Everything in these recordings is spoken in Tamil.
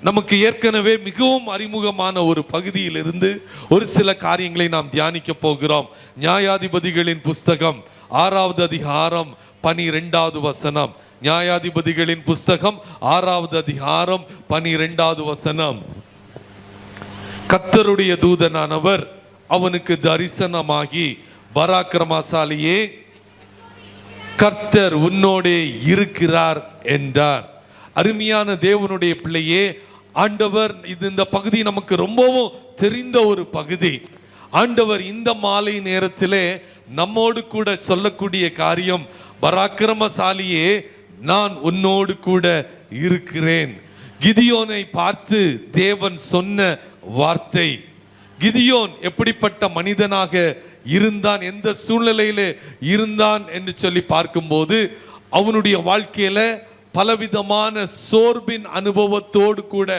நமக்கு ஏற்கனவே மிகவும் அறிமுகமான ஒரு பகுதியிலிருந்து ஒரு சில காரியங்களை நாம் தியானிக்க போகிறோம். நியாயாதிபதிகளின் புஸ்தகம் 6வது அதிகாரம் 12வது வசனம். நியாயாதிபதிகளின் புஸ்தகம் 6வது அதிகாரம் 12வது வசனம். கர்த்தருடைய தூதனானவர் அவனுக்கு தரிசனமாகி, பராக்கிரமசாலியே, கர்த்தர் உன்னோடே இருக்கிறார் என்றார். அருமையான தேவனுடைய பிள்ளையே, ஆண்டவர், இந்த பகுதி நமக்கு ரொம்பவும் தெரிந்த ஒரு பகுதி. ஆண்டவர் இந்த மாலை நேரத்திலே நம்மோடு கூட சொல்லக்கூடிய காரியம், பராக்கிரமசாலியே, நான் உன்னோடு கூட இருக்கிறேன். கிதியோனை பார்த்து தேவன் சொன்ன வார்த்தை. கிதியோன் எப்படிப்பட்ட மனிதனாக இருந்தான், எந்த சூழ்நிலையில இருந்தான் என்று சொல்லி பார்க்கும்போது, அவனுடைய வாழ்க்கையில பலவிதமான சோர்வின் அனுபவத்தோடு கூட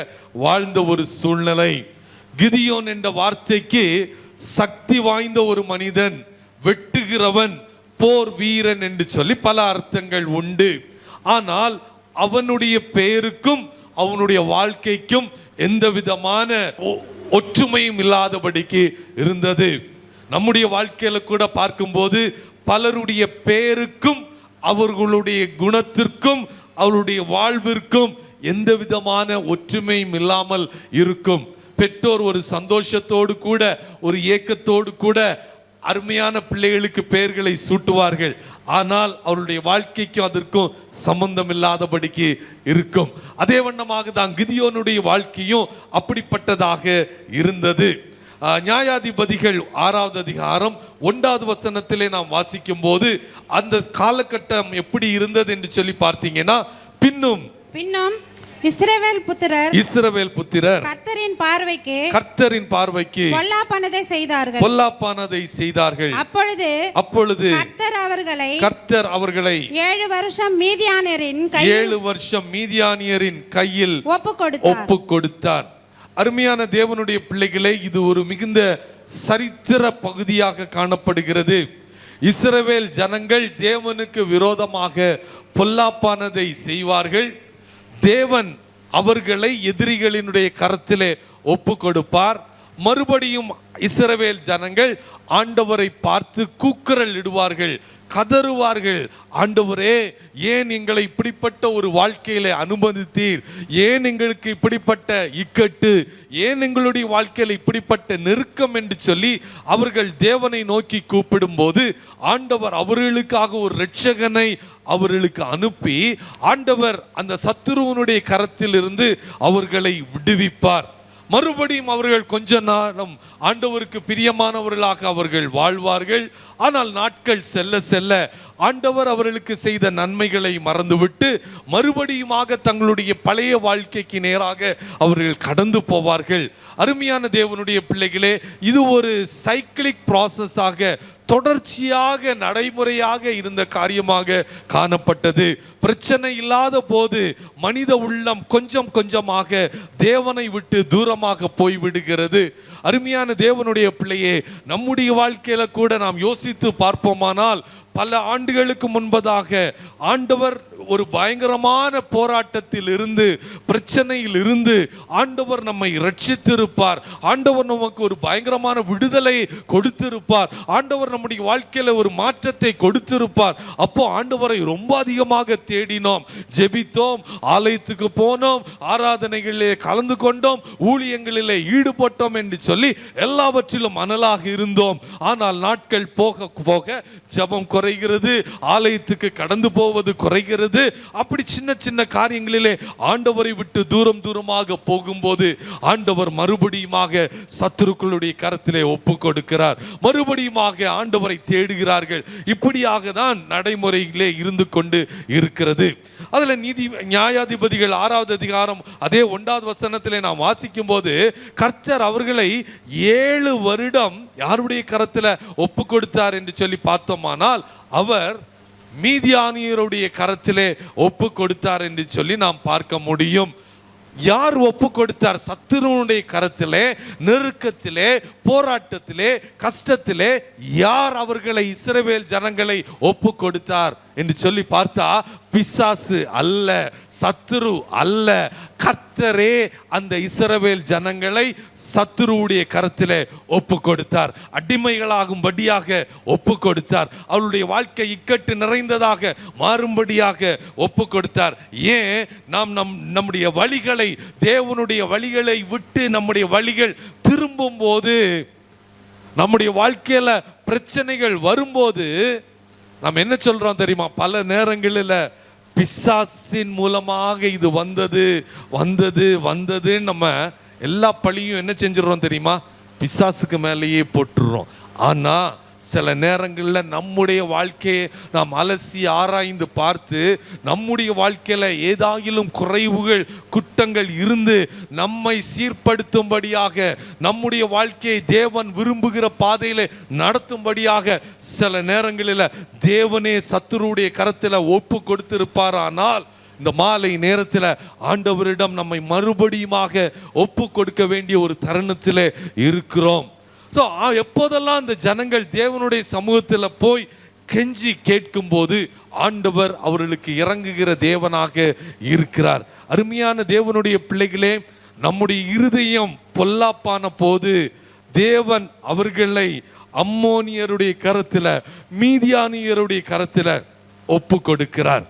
வாழ்ந்த ஒரு சூழ்நிலை. கிதியோன் என்ற வார்த்தைக்கு சக்தி வாய்ந்த ஒரு மனிதன், வெட்டுகிறவன், போர் வீரன் என்று சொல்லி பல அர்த்தங்கள் உண்டு. ஆனால் அவனுடைய பெயருக்கும் அவனுடைய வாழ்க்கைக்கும் எந்த விதமான ஒற்றுமையும் இல்லாதபடிக்கு இருந்தது. நம்முடைய வாழ்க்கையில கூட பார்க்கும்போது பலருடைய பெயருக்கும் அவர்களுடைய குணத்திற்கும் அவருடைய வாழ்விற்கும் எந்த விதமான ஒற்றுமையும் இல்லாமல் இருக்கும். பெற்றோர் ஒரு சந்தோஷத்தோடு கூட ஒரு ஏக்கத்தோடு கூட அருமையான பிள்ளைகளுக்கு பெயர்களை சூட்டுவார்கள். ஆனால் அவருடைய வாழ்க்கைக்கும் அதற்கும் சம்பந்தம் இல்லாதபடிக்கு இருக்கும். அதே வண்ணமாக தான் கிதியோனுடைய வாழ்க்கையும் அப்படிப்பட்டதாக இருந்தது. நியாயாதிபதிகள் 6வது அதிகாரம் 1வது வசனத்திலே நாம் வாசிக்கும் போது அந்த காலகட்டம் எப்படி இருந்தது என்று சொல்லி பார்த்தீங்கன்னா, பின்னும் இஸ்ரவேல் புத்திரர் கர்த்தரின் பார்வைக்கு பொல்லாப்பானதை செய்தார்கள். அப்பொழுது கர்த்தர் அவர்களை 7 வருஷம் மீதியானியரின் கையில் ஒப்பு கொடுத்தார். அருமையான தேவனுடைய பிள்ளைகளே, இது ஒரு மிகுந்த சரித்திர பகுதியாக காணப்படுகிறது. இஸ்ரவேல் ஜனங்கள் தேவனுக்கு விரோதமாக பொல்லாப்பானதை செய்வார்கள். தேவன் அவர்களை எதிரிகளினுடைய கரத்திலே ஒப்பு கொடுப்பார். மறுபடியும் இஸ்ரவேல் ஜனங்கள் ஆண்டவரை பார்த்து கூக்குரல் இடுவார்கள், கதறுவார்கள். ஆண்டவரே, ஏன் எங்களை இப்படிப்பட்ட ஒரு வாழ்க்கையில அனுமதித்தீர்? ஏன் எங்களுக்கு இப்படிப்பட்ட இக்கட்டு? ஏன் எங்களுடைய வாழ்க்கையில இப்படிப்பட்ட நெருக்கம் என்று சொல்லி அவர்கள் தேவனை நோக்கி கூப்பிடும் போது ஆண்டவர் அவர்களுக்காக ஒரு இரட்சகனை அவர்களுக்கு அனுப்பி ஆண்டவர் அந்த சத்துருவனுடைய கரத்தில் இருந்து அவர்களை விடுவிப்பார். மறுபடியும் அவர்கள் கொஞ்ச நாளும் ஆண்டவருக்கு பிரியமானவர்களாக அவர்கள் வாழ்வார்கள். ஆனால் நாட்கள் செல்ல செல்ல ஆண்டவர் அவர்களுக்கு செய்த நன்மைகளை மறந்துவிட்டு மறுபடியுமாக தங்களுடைய பழைய வாழ்க்கைக்கு நேராக அவர்கள் கடந்து போவார்கள். அருமையான தேவனுடைய பிள்ளைகளே, இது ஒரு சைக்கிளிக் ப்ராசஸாக தொடர்ச்சியாக நடைமுறையாக இருந்த காரியமாக காணப்பட்டது. பிரச்சனை இல்லாத போது மனித உள்ளம் கொஞ்சம் கொஞ்சமாக தேவனை விட்டு தூரமாக போய்விடுகிறது. அருமையான தேவனுடைய பிள்ளையே, நம்முடைய வாழ்க்கையில கூட நாம் யோசித்து பார்ப்போமானால், பல ஆண்டுகளுக்கு முன்பதாக ஆண்டவர் ஒரு பயங்கரமான போராட்டத்தில் இருந்து, பிரச்சனையில் இருந்து ஆண்டவர் நம்மை ரட்சித்திருப்பார். ஆண்டவர் நமக்கு ஒரு பயங்கரமான விடுதலை கொடுத்திருப்பார். ஆண்டவர் நம்முடைய வாழ்க்கையில ஒரு மாற்றத்தை கொடுத்திருப்பார். அப்போ ஆண்டவரை ரொம்ப அதிகமாக தேடினோம், ஜெபித்தோம், ஆலயத்துக்கு போனோம், ஆராதனைகளிலே கலந்து கொண்டோம், ஊழியங்களிலே ஈடுபட்டோம் என்று சொல்லி எல்லாவற்றிலும் அனலாக இருந்தோம். ஆனால் நாட்கள் போக போக ஜெபம் குறைகிறது, ஆலயத்துக்கு கடந்து போவது குறைகிறது. அப்படி சின்ன சின்ன காரியங்களிலே ஆண்டவரை விட்டு தூரம் தூரமாக போகும்போது ஆண்டவர் மறுபடியுமாக சத்துருக்களுடைய கரத்திலே ஒப்பு கொடுக்கிறார். மறுபடியுமாக ஆண்டவரை தேடுகிறார்கள். இப்படியாக தான் நடைமுறையிலே இருந்து கொண்டு இருக்கிறது. அதுல நியாயாதிபதிகள் 6வது அதிகாரம் அதே 1வது வசனத்திலே நாம் வாசிக்கும் போது, கர்த்தர் அவர்களை 7 வருடம் யாருடைய கரத்தில் ஒப்பு கொடுத்தார் என்று சொல்லி பார்த்தோமானால், அவர் மீதியானியருடைய கரத்திலே ஒப்பு கொடுத்தார் என்று சொல்லி நாம் பார்க்க முடியும். யார் ஒப்பு கொடுத்தார்? சத்துருவுடைய கரத்திலே, நெருக்கத்திலே, போராட்டத்திலே, கஷ்டத்திலே யார் அவர்களை, இஸ்ரவேல் ஜனங்களை ஒப்பு கொடுத்தார் என்று சொல்லி பார்த்தா பிசாசு அல்ல, சத்துரு அல்ல, கர்த்தரே அந்த இஸ்ரவேல் ஜனங்களை சத்துருவுடைய கரத்திலே ஒப்பு கொடுத்தார். அடிமைகளாகும்படியாக ஒப்பு கொடுத்தார். அவருடைய வாழ்க்கை இக்கட்டு நிறைந்ததாக மாறும்படியாக ஒப்பு கொடுத்தார். ஏன்? நாம் நம்முடைய வழிகளை, தேவனுடைய வழிகளை விட்டு நம்முடைய வழிகள் திரும்பும் போது, நம்முடைய வாழ்க்கையில பிரச்சனைகள் வரும்போது நாம் என்ன சொல்றோம் தெரியுமா? பல நேரங்களில் பிசாசின் மூலமாக இது வந்தது நம்ம எல்லா பழியும் என்ன செஞ்சிடறோம் தெரியுமா? பிசாசுக்கு மேலேயே போட்டுடுறோம். ஆனா சில நேரங்களில் நம்முடைய வாழ்க்கையை நாம் அலசி ஆராய்ந்து பார்த்து, நம்முடைய வாழ்க்கையில ஏதாயிலும் குறைவுகள், குற்றங்கள் இருந்து நம்மை சீர்படுத்தும்படியாக, நம்முடைய வாழ்க்கையை தேவன் விரும்புகிற பாதையில நடத்தும்படியாக சில நேரங்களில் தேவனே சத்துருடைய கரத்தில் ஒப்பு கொடுத்திருப்பாரானால், இந்த மாலை நேரத்தில் ஆண்டவரிடம் நம்மை மறுபடியுமாக ஒப்பு கொடுக்க வேண்டிய ஒரு தருணத்தில் இருக்கிறோம். ஸோ எப்போதெல்லாம் அந்த ஜனங்கள் தேவனுடைய சமூகத்தில் போய் கெஞ்சி கேட்கும் போது ஆண்டவர் அவர்களுக்கு இறங்குகிற தேவனாக இருக்கிறார். அருமையான தேவனுடைய பிள்ளைகளே, நம்முடைய இருதயம் பொல்லாப்பான போது தேவன் அவர்களை அம்மோனியருடைய கரத்தில், மீதியானியருடைய கரத்தில் ஒப்பு கொடுக்கிறார்.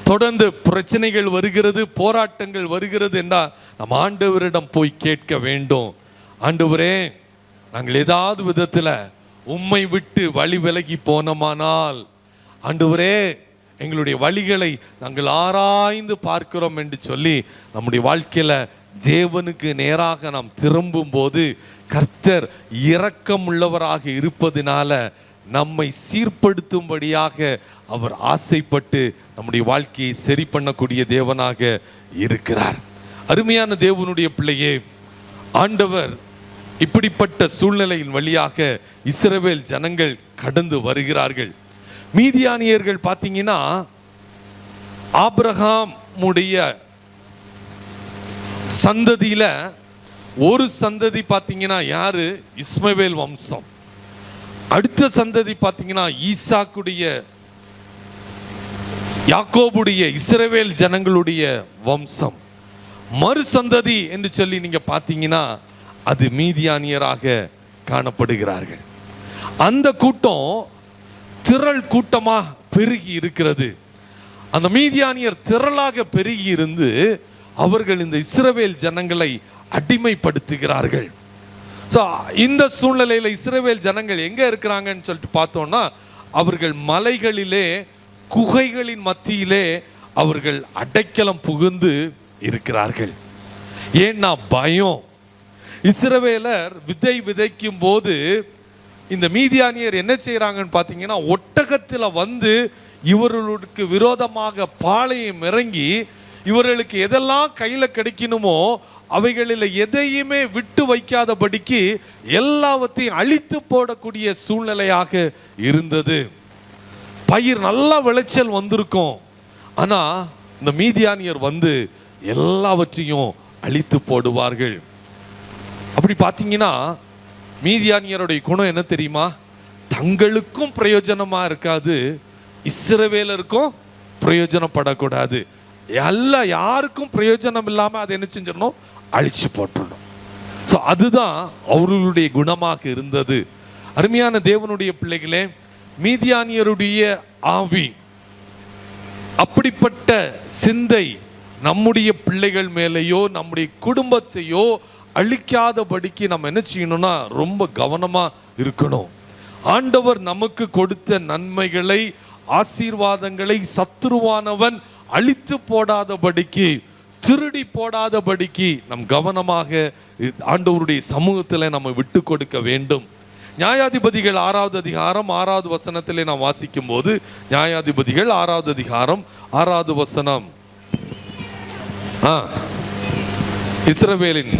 தொடர்ந்து பிரச்சனைகள் வருகிறது, போராட்டங்கள் வருகிறது என்றால் நம்ம ஆண்டவரிடம் போய் கேட்க வேண்டும். ஆண்டவரே, நாங்கள் ஏதாவது விதத்தில் உம்மை விட்டு வழி விலகி போனோமானால், ஆண்டவரே எங்களுடைய வழிகளை நாங்கள் ஆராய்ந்து பார்க்கிறோம் என்று சொல்லி நம்முடைய வாழ்க்கையில தேவனுக்கு நேராக நாம் திரும்பும் போது கர்த்தர் இரக்கம் உள்ளவராக இருப்பதினால நம்மை சீர்படுத்தும்படியாக அவர் ஆசைப்பட்டு நம்முடைய வாழ்க்கையை சரி பண்ணக்கூடிய தேவனாக இருக்கிறார். அருமையான தேவனுடைய பிள்ளையே, ஆண்டவர் இப்படிப்பட்ட சூழ்நிலையின் வழியாக இஸ்ரவேல் ஜனங்கள் கடந்து வருகிறார்கள். மீதியானியர்கள் பார்த்தீங்கன்னா ஆபிரகாமுடைய சந்ததியில ஒரு சந்ததி பார்த்தீங்கன்னா யாரு? இஸ்மவேல் வம்சம். அடுத்த சந்ததி பார்த்தீங்கன்னா ஈசாக்குடைய, யாக்கோபுடைய, இஸ்ரவேல் ஜனங்களுடைய வம்சம். மறு சந்ததி என்று சொல்லி நீங்க பார்த்தீங்கன்னா அது மீதியானியராக காணப்படுகிறார்கள். அந்த கூட்டம் திரள் கூட்டமாக பெருகி இருக்கிறது. அந்த மீதியானியர் திரளாக பெருகி இருந்து அவர்கள் இந்த இஸ்ரவேல் ஜனங்களை அடிமைப்படுத்துகிறார்கள். ஸோ இந்த சூழ்நிலையில் இஸ்ரவேல் ஜனங்கள் எங்க இருக்கிறாங்கன்னு சொல்லிட்டு பார்த்தோம்னா, அவர்கள் மலைகளிலே, குகைகளின் மத்தியிலே அவர்கள் அடைக்கலம் புகுந்து இருக்கிறார்கள். ஏன்னா பயம். இஸ்ரவேலர் விதை விதைக்கும் போது இந்த மீதியானியர் என்ன செய்யறாங்கன்னு பார்த்தீங்கன்னா, ஒட்டகத்தில் வந்து இவர்களுக்கு விரோதமாக பாளையம் இறங்கி இவர்களுக்கு எதெல்லாம் கையில் கிடைக்கணுமோ அவைகளில் எதையுமே விட்டு வைக்காதபடிக்கு எல்லாவற்றையும் அழித்து போடக்கூடிய சூழ்நிலையாக இருந்தது. பயிர் நல்ல விளைச்சல் வந்திருக்கும், ஆனா இந்த மீதியானியர் வந்து எல்லாவற்றையும் அழித்து போடுவார்கள். அப்படி பார்த்தீங்கன்னா மீதியானியருடைய குணம் என்ன தெரியுமா? தங்களுக்கும் பிரயோஜனமா இருக்காது, இஸ்ரவேலருக்கும் பிரயோஜனப்படக்கூடாது. யாருக்கும் பிரயோஜனம் இல்லாம அதை என்ன செஞ்சிடணும்? அழிச்சு போட்டுடணும். ஸோ அதுதான் அவர்களுடைய குணமாக இருந்தது. அருமையான தேவனுடைய பிள்ளைகளே, மீதியானியருடைய ஆவி, அப்படிப்பட்ட சிந்தை நம்முடைய பிள்ளைகள் மேலேயோ நம்முடைய குடும்பத்தையோ அழிக்காதபடிக்கு நம்ம என்ன செய்யணும்னா ரொம்ப கவனமா இருக்கணும். ஆண்டவர் நமக்கு கொடுத்த நன்மைகளை, ஆசீர்வாதங்களை சத்துருவானவன் அழித்து போடாதபடிக்கு, திருடி போடாதபடிக்கு நம் கவனமாக ஆண்டவருடைய சமூகத்தில் நம்ம விட்டு கொடுக்க வேண்டும். நியாயாதிபதிகள் 6வது அதிகாரம் 6வது வசனத்திலே நாம் வாசிக்கும் போது, நியாயாதிபதிகள் 6வது அதிகாரம் 6வது வசனம், இஸ்ரவேலின்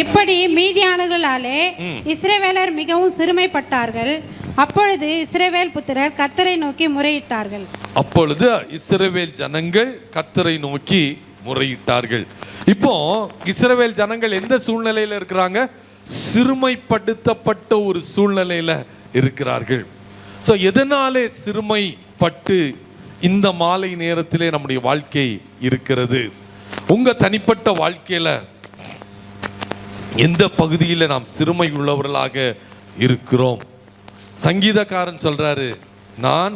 இப்படி மீதியானவர்களாலே இஸ்ரவேலர் மிகவும் சிறுமைப்பட்டார்கள். அப்பொழுது இஸ்ரவேல் புத்திரர் கர்த்தரை நோக்கி முறையிட்டார்கள். அப்பொழுது இஸ்ரவேல் ஜனங்கள் கர்த்தரை நோக்கி முறையிட்டார்கள். இப்போ இஸ்ரவேல் ஜனங்கள் எந்த சூழ்நிலையில இருக்கிறாங்க? சிறுமைப்படுத்தப்பட்ட ஒரு சூழ்நிலையில இருக்கிறார்கள். ஸோ எதனாலே சிறுமைப்பட்டு இந்த மாலை நேரத்திலே நம்முடைய வாழ்க்கை இருக்கிறது? உங்க தனிப்பட்ட வாழ்க்கையில எந்த பகுதியில் நாம் சிறுமை உள்ளவர்களாக இருக்கிறோம்? சங்கீதக்காரன் சொல்றாரு, நான்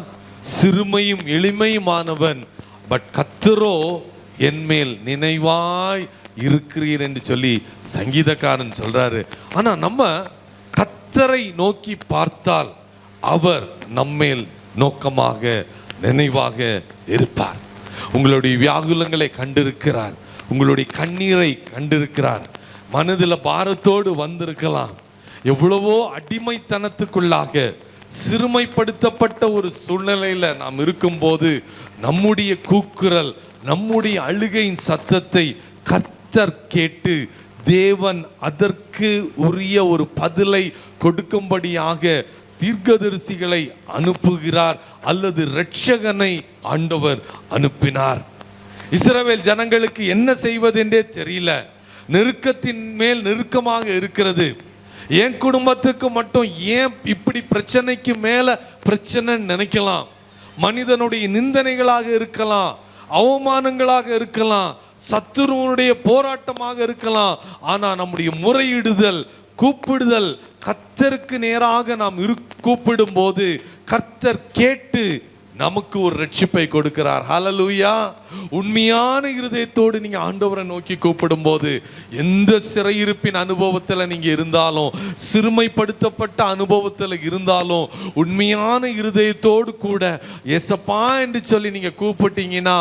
சிறுமையும் எளிமையுமானவன், பட் கர்த்தரோ என்மேல் நினைவாய் இருக்கிறீர் என்று சொல்லி சங்கீதக்காரன் சொல்றாரு. ஆனா நம்ம கர்த்தரை நோக்கி பார்த்தால் அவர் நம்மேல் நோக்கமாக நினைவாக இருப்பார். உங்களுடைய வியாகுலங்களை கண்டிருக்கிறார், உங்களுடைய கண்ணீரை கண்டிருக்கிறார். மனதில் பாரத்தோடு வந்திருக்கலாம். எவ்வளவோ அடிமைத்தனத்துக்குள்ளாக சிறுமைப்படுத்தப்பட்ட ஒரு சூழ்நிலையில நாம் இருக்கும்போது நம்முடைய கூக்குரல், நம்முடைய அழுகையின் சத்தத்தை கர்த்தர் கேட்டு தேவன் அதற்கு உரிய ஒரு பதிலை கொடுக்கும்படியாக தீர்க்கதரிசிகளை அனுப்புகிறார், அல்லது இரட்சகனை ஆண்டவர் அனுப்பினார். இஸ்ரவேல் ஜனங்களுக்கு என்ன செய்வதென்றே தெரியல. நெருக்கத்தின் மேல் நெருக்கமாக இருக்கிறது. என் குடும்பத்துக்கு மட்டும் ஏன் இப்படி பிரச்சனைக்கு மேல பிரச்சனை நினைக்கலாம். மனிதனுடைய நிந்தனைகளாக இருக்கலாம், அவமானங்களாக இருக்கலாம், சத்துருவனுடைய போராட்டமாக இருக்கலாம். ஆனா நம்முடைய முறையிடுதல், கூப்பிடுதல், கர்த்தருக்கு நேராக நாம் கூப்பிடும் போது கர்த்தர் கேட்டு நமக்கு ஒரு ரட்சிப்பை கொடுக்கிறார். ஹல்லேலூயா. உண்மையான இருதயத்தோடு நீங்க ஆண்டவரை நோக்கி கூப்பிடும் போது, எந்த சிறையிருப்பின் அனுபவத்தில் நீங்க இருந்தாலும், சிறுமைப்படுத்தப்பட்ட அனுபவத்தில் இருந்தாலும், உண்மையான இருதயத்தோடு கூட ஏசப்பா என்று சொல்லி நீங்க கூப்பிட்டீங்கன்னா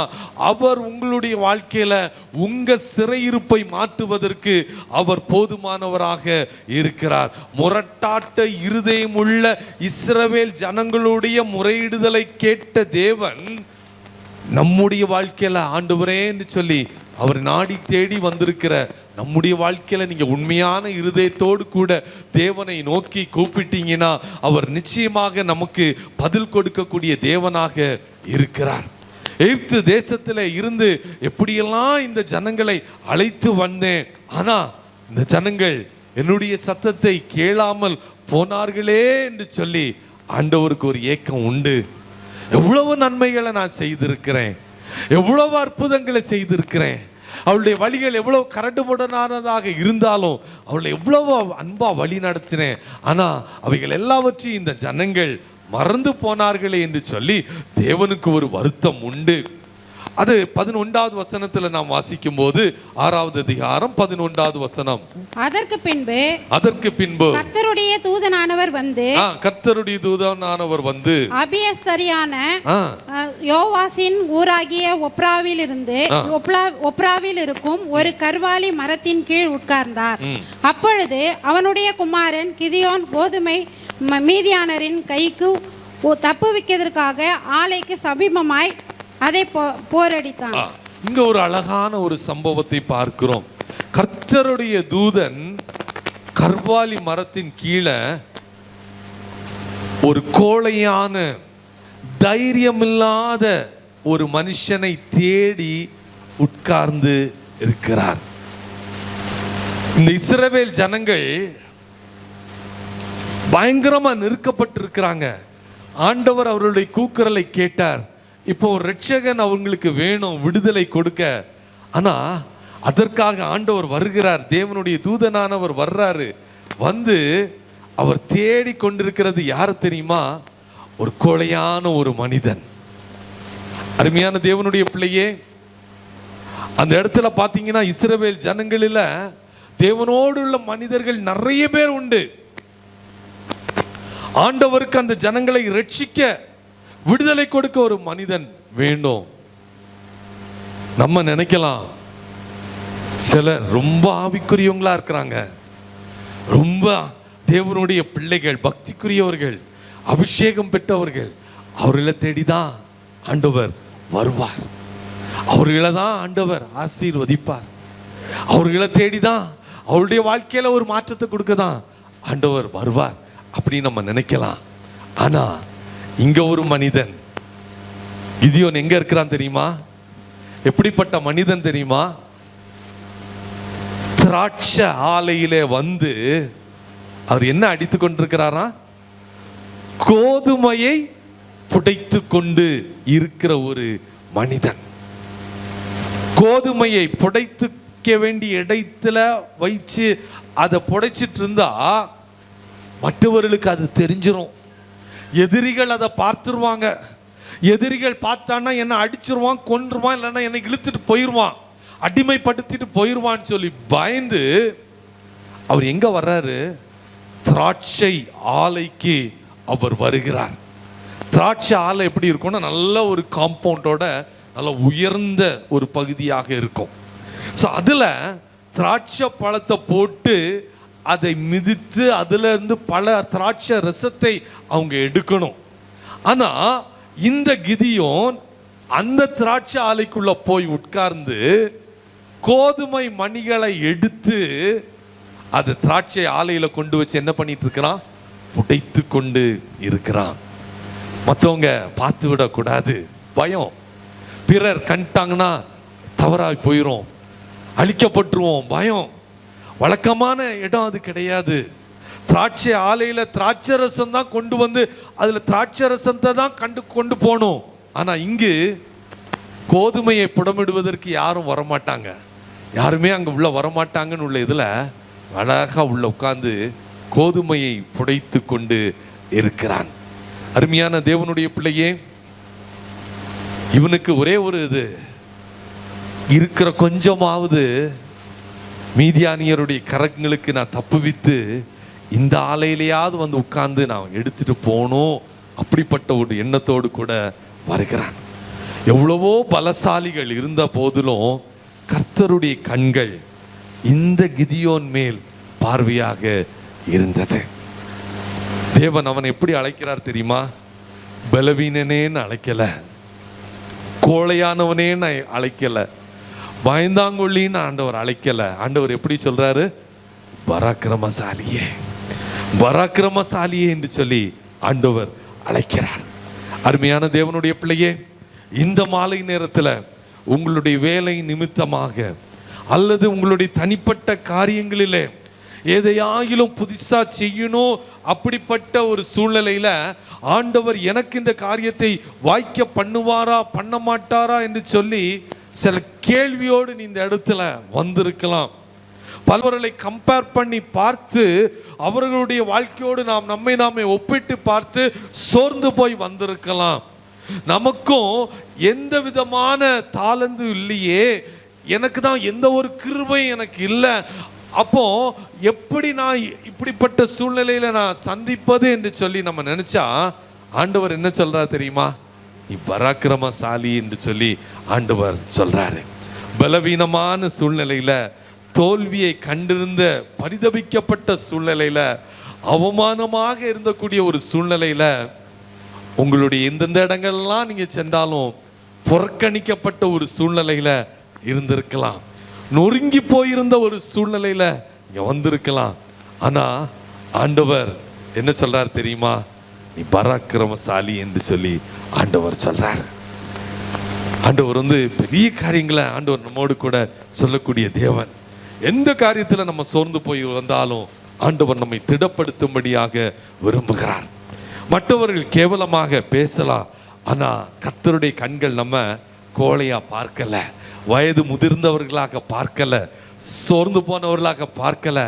அவர் உங்களுடைய வாழ்க்கையில உங்க சிறையிருப்பை மாற்றுவதற்கு அவர் போதுமானவராக இருக்கிறார். முரட்டாட்ட இருதயம் உள்ள இஸ்ரவேல் ஜனங்களுடைய முறையிடுதலை கேட்ட தேவன் நம்முடைய வாழ்க்கையில ஆண்டவரே என்று சொல்லி அவர் நாடி தேடி வந்திருக்கிற நம்முடைய வாழ்க்கையில நீங்க உண்மையான இருதயத்தோடு கூட தேவனை நோக்கி கூப்பிட்டீங்கன்னா அவர் நிச்சயமாக நமக்கு பதில் கொடுக்கக்கூடிய தேவனாக இருக்கிறார். எகிப்து தேசத்துல இருந்து எப்படியெல்லாம் இந்த ஜனங்களை அழைத்து வந்தேன், ஆனா இந்த ஜனங்கள் என்னுடைய சத்தத்தை கேளாமல் போனார்களே என்று சொல்லி ஆண்டவருக்கு ஒரு ஏக்கம் உண்டு. எவ்வளவு நன்மைகளை நான் செய்திருக்கிறேன், எவ்வளவு அற்புதங்களை செய்திருக்கிறேன், அவளுடைய வழிகள் எவ்வளவு கரடுமுரடானதாக இருந்தாலும் அவளை எவ்வளவு அன்பா வழி நடத்தினேன், ஆனா அவைகள் எல்லாவற்றையும் இந்த ஜனங்கள் மறந்து போனார்களே என்று சொல்லி தேவனுக்கு ஒரு வருத்தம் உண்டு. அது 11வது வசனத்துல நாம் வாசிக்கும் போது 6வது அதிகாரம் 11வது வசனம். அதற்கு பின்பு கர்த்தருடைய தூதனானவர் வந்து அபியஸ்தரியான யோவாசின் ஊராகிய ஒப்ராவில் இருக்கும் ஒரு கர்வாலி மரத்தின் கீழ் உட்கார்ந்தார். அப்பொழுது அவனுடைய குமாரன் கிதியோன் கோதுமை மீதியானரின் கைக்கு தப்புவிக்கிறதுக்காக ஆலைக்கு சமீபமாய் அதை போரடித்தான். இங்க ஒரு அழகான ஒரு சம்பவத்தை பார்க்கிறோம். கர்த்தருடைய தூதன் கர்வாலி மரத்தின் கீழே ஒரு கோழையான தைரியமில்லாத ஒரு மனுஷனை தேடி உட்கார்ந்து இருக்கிறார். இந்த இஸ்ரவேல் ஜனங்கள் பயங்கரமா நெருக்கப்பட்டிருக்கிறாங்க. ஆண்டவர் அவருடைய கூக்குரலை கேட்டார். இப்போ ஒரு ரட்சகன் அவங்களுக்கு வேணும், விடுதலை கொடுக்க. ஆனா அதற்காக ஆண்டவர் வருகிறார், தேவனுடைய தூதனானவர் வர்றாரு. வந்து அவர் தேடி கொண்டிருக்கிறது யார் தெரியுமா? ஒரு கோழையான ஒரு மனிதன். அருமையான தேவனுடைய பிள்ளையே, அந்த இடத்துல பாத்தீங்கன்னா இஸ்ரவேல் ஜனங்களில தேவனோடு உள்ள மனிதர்கள் நிறைய பேர் உண்டு. ஆண்டவருக்கு அந்த ஜனங்களை ரட்சிக்க, விடுதலை கொடுக்க ஒரு மனிதன் வேண்டும். நம்ம நினைக்கலாம் சிலர் ரொம்ப ஆவிக்குரியவங்களா இருக்கிறாங்க, ரொம்ப தேவனுடைய பிள்ளைகள், பக்திக்குரியவர்கள், அபிஷேகம் பெற்றவர்கள். அவர்களை தேடிதான் ஆண்டவர் வருவார், அவர்களை தான் ஆண்டவர் ஆசீர்வதிப்பார், அவர்களை தேடிதான் அவருடைய வாழ்க்கையில ஒரு மாற்றத்தை கொடுக்க தான் ஆண்டவர் வருவார் அப்படின்னு நம்ம நினைக்கலாம். ஆனா இங்க ஒரு மனிதன் கிதியோன் எங்க இருக்கிறான் தெரியுமா? எப்படிப்பட்ட மனிதன் தெரியுமா? திராட்சை ஆலையிலே வந்து அவர் என்ன அடித்து கொண்டிருக்கிறாரா? கோதுமையை புடைத்து கொண்டு இருக்கிற ஒரு மனிதன். கோதுமையை புடைத்துக்க வேண்டிய இடத்துல வைச்சு அதை புடைச்சிட்டு இருந்தா மற்றவர்களுக்கு அது தெரிஞ்சிடும். எதிரிகள் அதை பார்த்துருவாங்க. எதிரிகள் பார்த்தான்னா என்ன அடிச்சிருவான், கொன்றுவான், இல்லைன்னா என்னை இழுத்துட்டு போயிடுவான், அடிமைப்படுத்திட்டு போயிடுவான்னு சொல்லி பயந்து அவர் எங்க வர்றாரு? திராட்சை ஆலைக்கு அவர் வருகிறார். திராட்சை ஆலை எப்படி இருக்கும்னா நல்ல ஒரு காம்பவுண்டோட நல்ல உயர்ந்த ஒரு பகுதியாக இருக்கும். ஸோ அதில் திராட்சை பழத்தை போட்டு அதை மிதித்து அதுல இருந்து பல திராட்சை ரசத்தை அவங்க எடுக்கணும். ஆனா இந்த கிதியோன் அந்த திராட்சை ஆலைக்குள்ள போய் உட்கார்ந்து கோதுமை மணிகளை எடுத்து அது திராட்சை ஆலையில கொண்டு வச்சு என்ன பண்ணிட்டு இருக்கிறான்? புடைத்து கொண்டு இருக்கிறான். மற்றவங்க பார்த்து விடக்கூடாது, பயம். பிறர் கண்டாங்கன்னா தவறாய் போயிடும், அழிக்கப்பட்டுருவோம், பயம். வழக்கமான இடம் அது கிடையாது. திராட்சை ஆலையில திராட்சை ரசம் தான் கொண்டு வந்து அதுல திராட்சை ரசத்தை தான் கொண்டு போகணும். ஆனா இங்கு கோதுமையை புடமிடுவதற்கு யாரும் வரமாட்டாங்க, யாருமே அங்க உள்ள வரமாட்டாங்கன்னு உள்ள இதுல அழகா உள்ள உட்கார்ந்து கோதுமையை புடைத்து கொண்டு இருக்கிறான். அருமையான தேவனுடைய பிள்ளையே, இவனுக்கு ஒரே ஒரு இது இருக்கிற, கொஞ்சமாவது மீதியானியருடைய கரங்களுக்கு நான் தப்புவித்து இந்த ஆலையிலேயாவது வந்து உட்கார்ந்து நான் எடுத்துட்டு போகணும், அப்படிப்பட்ட ஒரு எண்ணத்தோடு கூட வருகிறான். எவ்வளவோ பலசாலிகள் இருந்த போதிலும் கர்த்தருடைய கண்கள் இந்த கிதியோன் மேல் பார்வையாக இருந்தது. தேவன் அவனை எப்படி அழைக்கிறார் தெரியுமா? பலவீனனேன்னு அழைக்கல, கோழையானவனேன்னு அழைக்கல, பயந்தாங்கொள்ளின்னு ஆண்டவர் அழைக்கல. ஆண்டவர் எப்படி சொல்றாரு? பராக்கிரமசாலியே, பராக்கிரமசாலியே என்று சொல்லி ஆண்டவர் அழைக்கிறார். அருமையான தேவனுடைய பிள்ளையே, இந்த மாலை நேரத்தில் உங்களுடைய வேலை நிமித்தமாக அல்லது உங்களுடைய தனிப்பட்ட காரியங்களிலே எதையாயிலும் புதுசா செய்யணும் அப்படிப்பட்ட ஒரு சூழ்நிலையில ஆண்டவர் எனக்கு இந்த காரியத்தை வாய்க்க பண்ணுவாரா பண்ண மாட்டாரா என்று சொல்லி சில கேள்வியோடு நீ இந்த இடத்துல வந்திருக்கலாம். பலவர்களை கம்பேர் பண்ணி பார்த்து அவர்களுடைய வாழ்க்கையோடு நம்மை ஒப்பிட்டு பார்த்து சோர்ந்து போய் வந்திருக்கலாம். நமக்கும் எந்த விதமான தாளந்து இல்லையே, எனக்கு தான் எந்த ஒரு கிருபை எனக்கு இல்லை, அப்போ எப்படி நான் இப்படிப்பட்ட சூழ்நிலையில நான் சந்திப்பது என்று சொல்லி நம்ம நினைச்சா ஆண்டவர் என்ன சொல்றாரு தெரியுமா? நீ பராக்கிரமசாலி என்று சொல்லி ஆண்டவர் சொல்றாரு. பலவீனமான சூழ்நிலையில, தோல்வியை கண்டிருந்த பரிதபிக்கப்பட்ட சூழ்நிலையில, அவமானமாக இருந்தக்கூடிய ஒரு சூழ்நிலையில, உங்களுடைய எந்தெந்த இடங்கள்லாம் நீங்க சென்றாலும் புறக்கணிக்கப்பட்ட ஒரு சூழ்நிலையில இருந்திருக்கலாம், நொறுங்கி போயிருந்த ஒரு சூழ்நிலையில இங்க வந்திருக்கலாம். ஆனா ஆண்டவர் என்ன சொல்றார் தெரியுமா? நீ பராக்கிரமசாலி என்று சொல்லி ஆண்டவர் சொல்றாரு. ஆண்டவர் பெரிய காரியங்களை ஆண்டவர் நம்மோடு கூட சொல்லக்கூடிய தேவன். எந்த காரியத்துல நம்ம சோர்ந்து போய் வந்தாலும் ஆண்டவர் நம்மை திடப்படுத்தும்படியாக விரும்புகிறார். மற்றவர்கள் கேவலமாக பேசலாம், ஆனா கர்த்தருடைய கண்கள் நம்ம கோழையா பார்க்கல, வயது முதிர்ந்தவர்களாக பார்க்கல, சோர்ந்து போனவர்களாக பார்க்கல,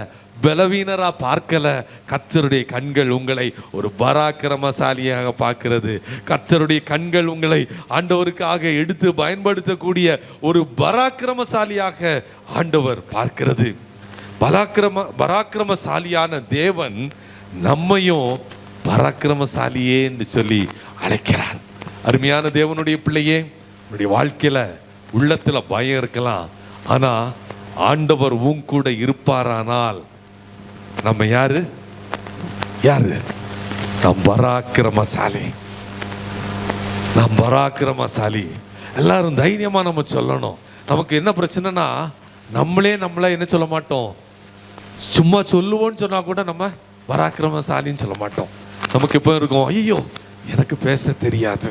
பலவீனரா பார்க்கல. கர்த்தருடைய கண்கள் உங்களை ஒரு பராக்கிரமசாலியாக பார்க்கிறது. கர்த்தருடைய கண்கள் உங்களை ஆண்டவருக்காக எடுத்து பயன்படுத்தக்கூடிய ஒரு பராக்கிரமசாலியாக ஆண்டவர் பார்க்கிறது. பராக்கிரமசாலியான தேவன் நம்மையும் பராக்கிரமசாலியே என்று சொல்லி அழைக்கிறார். அருமையான தேவனுடைய பிள்ளையே, உன்னுடைய வாழ்க்கையில உள்ளத்துல பயம் இருக்கலாம், ஆனா ஆண்டவர் உன் கூட இருப்பாரானால் நம்ம யாரு? நாம் பராக்கிரமசாலி, நாம் பராக்கிரமசாலி. எல்லாரும் தைரியமா நம்ம சொல்லணும். நமக்கு என்ன பிரச்சனைனா நம்மளை என்ன சொல்ல மாட்டோம், சும்மா சொல்லுவோன்னு சொன்னா கூட நம்ம பராக்கிரமசாலின்னு சொல்ல மாட்டோம். நமக்கு எப்போ இருக்கும், ஐயோ எனக்கு பேச தெரியாது,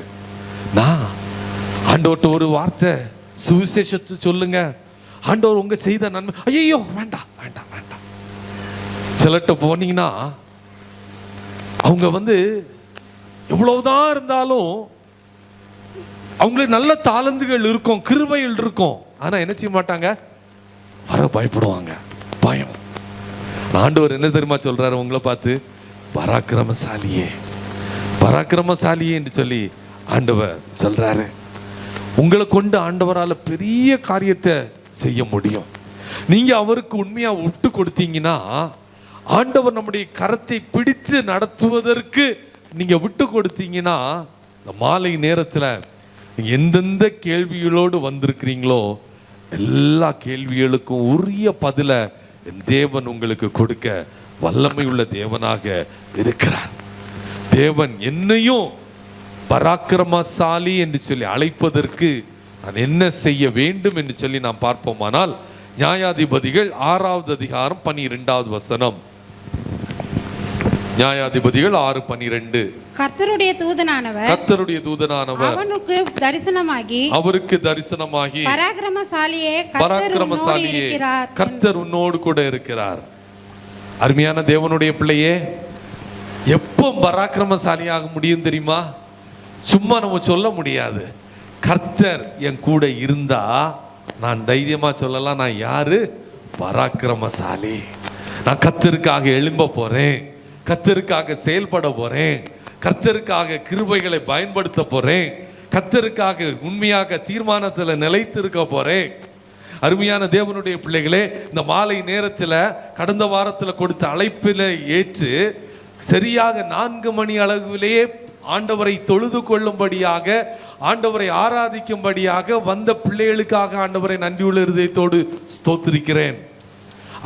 நான் ஆண்டவர்கிட்ட ஒரு வார்த்தை சுவிசேஷத்தை சொல்லுங்க, ஆண்டவர் உங்க செய்த நன்மை, ஐயோ வேண்டாம் வேண்டாம் வேண்டாம். சிலர்கிட்ட போனீங்கன்னா அவங்க எவ்வளவுதான் இருந்தாலும் அவங்களுக்கு நல்ல தாளந்துகள் இருக்கும், கிருபைகள் இருக்கும். ஆனா என்ன செய்ய மாட்டாங்க? வர பயப்படுவாங்க. பயம். ஆண்டவர் என்ன தெரியுமா சொல்றாரு உங்களை பார்த்து? பராக்கிரமசாலியே, பராக்கிரமசாலியே என்று சொல்லி ஆண்டவர் சொல்றாரு. உங்களை கொண்டு ஆண்டவரால பெரிய காரியத்தை செய்ய முடியும். நீங்க அவருக்கு உண்மையா விட்டு கொடுத்தீங்கன்னா, ஆண்டவர் நம்முடைய கரத்தை பிடித்து நடத்துவதற்கு நீங்க விட்டு கொடுத்தீங்கன்னா, இந்த மாலை நேரத்துல நீங்க எந்தெந்த கேள்விகளோடு வந்திருக்கிறீங்களோ எல்லா கேள்விகளுக்கும் உரிய பதில என் தேவன் உங்களுக்கு கொடுக்க வல்லமை உள்ள தேவனாக இருக்கிறார். தேவன் என்னையும் பராக்கிரமசாலி என்று சொல்லி அழைப்பதற்கு நான் என்ன செய்ய வேண்டும் என்று சொல்லி நாம் பார்ப்போமானால், நியாயாதிபதிகள் 6வது அதிகாரம் 12வது வசனம். நியாயாதிபதிகள் 6:12. கர்த்தருடைய தூதனானவர் அவருக்கு தரிசனமாகி பராக்கிரமசாலியே கர்த்தர் உன்னோடு கூட இருக்கிறார். அருமையான தேவனுடைய பிள்ளையே, எப்போ பராக்கிரமசாலியாக முடியும் தெரியுமா? சும்மா நம்ம சொல்ல முடியாது. கர்த்தர் என் கூட இருந்தா நான் தைரியமா சொல்லலாம், நான் யாரு? பராக்கிரமசாலி. நான் கர்த்தருக்காக எழும்ப போறேன், கர்த்தருக்காக செயல்பட போறேன், கர்த்தருக்காக கிருபைகளை பயன்படுத்த போறேன், கர்த்தருக்காக உண்மையாக தீர்மானத்தில் நிலைத்திருக்க போறேன். அருமையான தேவனுடைய பிள்ளைகளே, இந்த மாலை நேரத்தில் கடந்த வாரத்தில் கொடுத்த அழைப்பில் ஏற்று சரியாக 4 மணி அளவிலேயே ஆண்டவரை தொழுது கொள்ளும்படியாக, ஆண்டவரை ஆராதிக்கும்படியாக வந்த பிள்ளைகளுக்காக ஆண்டவரை நன்றியுள்ள இருதயத்தோடு ஸ்தோத்திரிக்கிறேன்.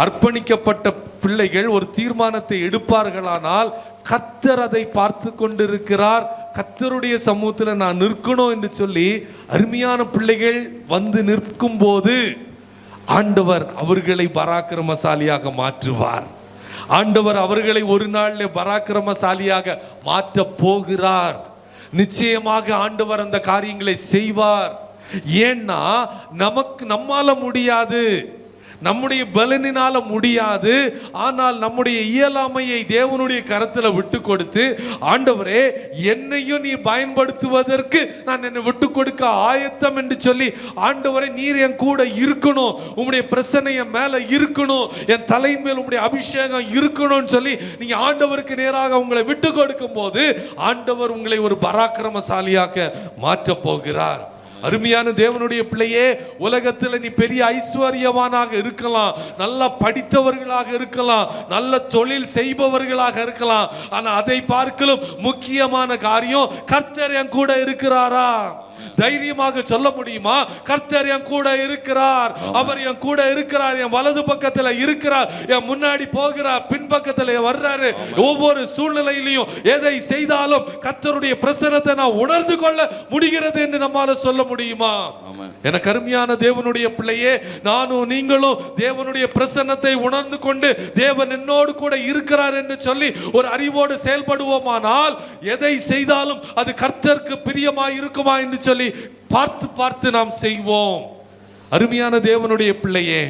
அர்ப்பணிக்கப்பட்ட பிள்ளைகள் ஒரு தீர்மானத்தை எடுப்பார்களானால் கர்த்தர் அதை பார்த்து கொண்டிருக்கிறார். கர்த்தருடைய சமூகத்தில் நான் நிற்கணும் என்று சொல்லி அருமையான பிள்ளைகள் வந்து நிற்கும் போது ஆண்டவர் அவர்களை பராக்கிரமசாலியாக மாற்றுவார். ஆண்டவர் அவர்களை ஒரு நாளில் பராக்கிரமசாலியாக மாற்ற போகிறார். நிச்சயமாக ஆண்டவர் அந்த காரியங்களை செய்வார். ஏன்னா நம்மால முடியாது, நம்முடைய பலனினால முடியாது. ஆனால் நம்முடைய இயலாமையை தேவனுடைய கரத்துல விட்டு கொடுத்து, ஆண்டவரே என்னையும் நீ பயன்படுத்துவதற்கு நான் என்னை விட்டு கொடுக்க ஆயத்தம் என்று சொல்லி, ஆண்டவரே நீர் என் கூட இருக்கணும், உம்முடைய பிரசன்னை என் மேல இருக்கணும், என் தலையின் மேல் உம்முடைய அபிஷேகம் இருக்கணும்னு சொல்லி நீங்க ஆண்டவருக்கு நேராக உங்களை விட்டு கொடுக்கும் போது ஆண்டவர் உங்களை ஒரு பராக்கிரமசாலியாக மாற்ற போகிறார். அருமையான தேவனுடைய பிள்ளையே, உலகத்தில் நீ பெரிய ஐஸ்வர்யவானாக இருக்கலாம், நல்லா படித்தவர்களாக இருக்கலாம், நல்ல தொழில் செய்பவர்களாக இருக்கலாம். ஆனா அதை பார்க்கலும் முக்கியமான காரியம், கர்த்தர் என் கூட இருக்கிறாரா? தைரியமாக சொல்ல முடியுமா? கர்த்தர் என் கூட இருக்கிறார், அவர் என் கூட இருக்கிறார், என் வலது பக்கத்தில் இருக்கிறார், என் முன்னாடி போகிறார், பின்பக்கத்தில் வர்றாரு. ஒவ்வொரு சூழ்நிலையிலையும் எதை செய்தாலும் கர்த்தருடைய பிரசன்னத்தை நான் உணர்ந்து கொள்ள முடிகிறது என்று நம்மால சொல்ல முடியுமா? எனக்கு அருமையான தேவனுடைய பிள்ளையே, நானும் நீங்களும் தேவனுடைய பிரசன்னத்தை உணர்ந்து கொண்டு தேவன் என்னோடு கூட இருக்கிறார் என்று சொல்லி ஒரு அறிவோடு செயல்படுவோமானால் எதை செய்தாலும் அது கர்த்தருக்கு பிரியமாய் இருக்குமா என்று சொல்லி பார்த்து பார்த்து நாம் செய்வோம். அருமையான தேவனுடைய பிள்ளையே,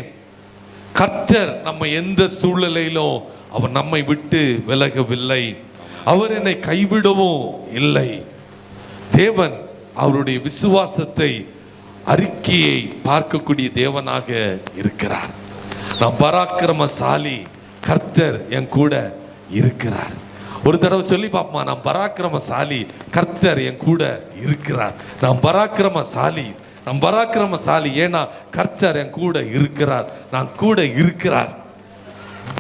கர்த்தர் நம்ம எந்த சூழ்நிலையிலும் அவர் நம்மை விட்டு விலகவில்லை, அவர் என்னை கைவிடவும் இல்லை. தேவன் அவருடைய விசுவாசத்தை அறிக்கையை பார்க்கக்கூடிய தேவனாக இருக்கிறார். நான் பராக்கிரமசாலி, கர்த்தர் என் கூட இருக்கிறார். ஒரு தடவை சொல்லி பாப்பமா, நான் பராக்கிரமசாலி, கர்த்தர் என் கூட இருக்கிறார். நான் பராக்கிரமசாலி, நான் பராக்கிரமசாலி, ஏன்னா கர்த்தர் என் கூட இருக்கிறார், நான் கூட இருக்கிறார்.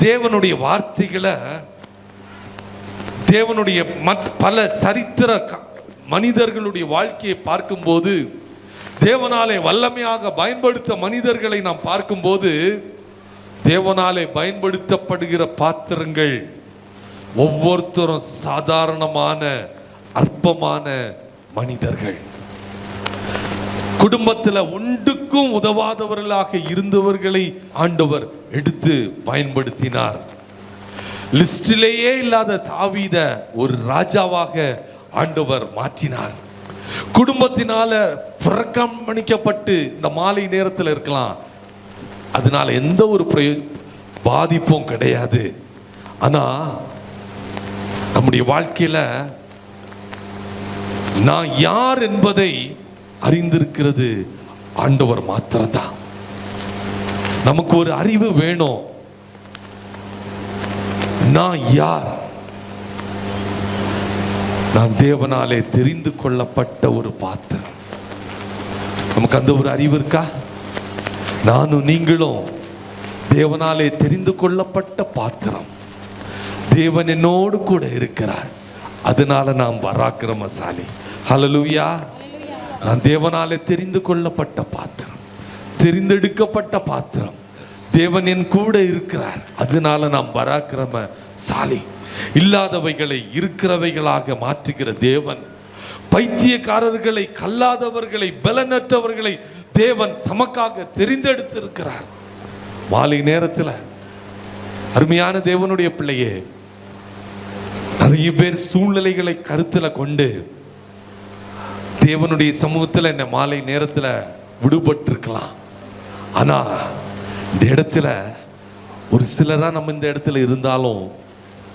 தேவனுடைய வார்த்தைகளை, தேவனுடைய பல சரித்திர மனிதர்களுடைய வாழ்க்கையை பார்க்கும்போது, தேவனாலே வல்லமையாக பயன்படுத்த மனிதர்களை நாம் பார்க்கும்போது, தேவனாலே பயன்படுத்தப்படுகிற பாத்திரங்கள் ஒவ்வொருத்தரும் சாதாரணமான அற்பமான மனிதர்கள். குடும்பத்தில் ஒன்றுக்கும் உதவாதவர்களாக இருந்தவர்களை ஆண்டவர் எடுத்து பயன்படுத்தினார். லிஸ்டிலேயே இல்லாத தாவீத ஒரு ராஜாவாக ஆண்டவர் மாற்றினார். குடும்பத்தினால புறக்கணிக்கப்பட்டு இந்த மாலை நேரத்தில் இருக்கலாம், அதனால எந்த ஒரு பாதிப்பும் கிடையாது. ஆனா நம்முடைய வாழ்க்கையில நான் யார் என்பதை அறிந்திருக்கிறது ஆண்டவர் மாத்திரம்தான். நமக்கு ஒரு அறிவு வேணும். நான் யார்? நான் தேவனாலே தெரிந்து கொள்ளப்பட்ட ஒரு பாத்திரம். நமக்கு அந்த ஒரு அறிவு இருக்கா? நானும் நீங்களும் தேவனாலே தெரிந்து கொள்ளப்பட்ட பாத்திரம். தேவன் என்னோடு கூட இருக்கிறார், அதனால நாம் பராக்கிரமசாலி. ஹல்லேலூயா. நான் தேவனாலே தெரிந்து கொள்ளப்பட்ட பாத்திரம், தெரிந்தெடுக்கப்பட்ட பாத்திரம். தேவன் என் கூட இருக்கிறார், அதனால நாம் பராக்கிரமசாலி. இல்லாதவைகளை இருக்கிறவைகளாக மாற்றுகிற தேவன், பைத்தியக்காரர்களை, கல்லாதவர்களை, பலனற்றவர்களை தேவன் தமக்காக தெரிந்தெடுத்திருக்கிறார். மாலை நேரத்தில் அருமையான தேவனுடைய பிள்ளையே, நிறைய பேர் சூழ்நிலைகளை கருத்தில் கொண்டு தேவனுடைய சமூகத்தில் என்ன மாலை நேரத்தில் விடுபட்டிருக்கலாம். ஆனா இந்த இடத்துல ஒரு சிலரா நம்ம இந்த இடத்துல இருந்தாலும்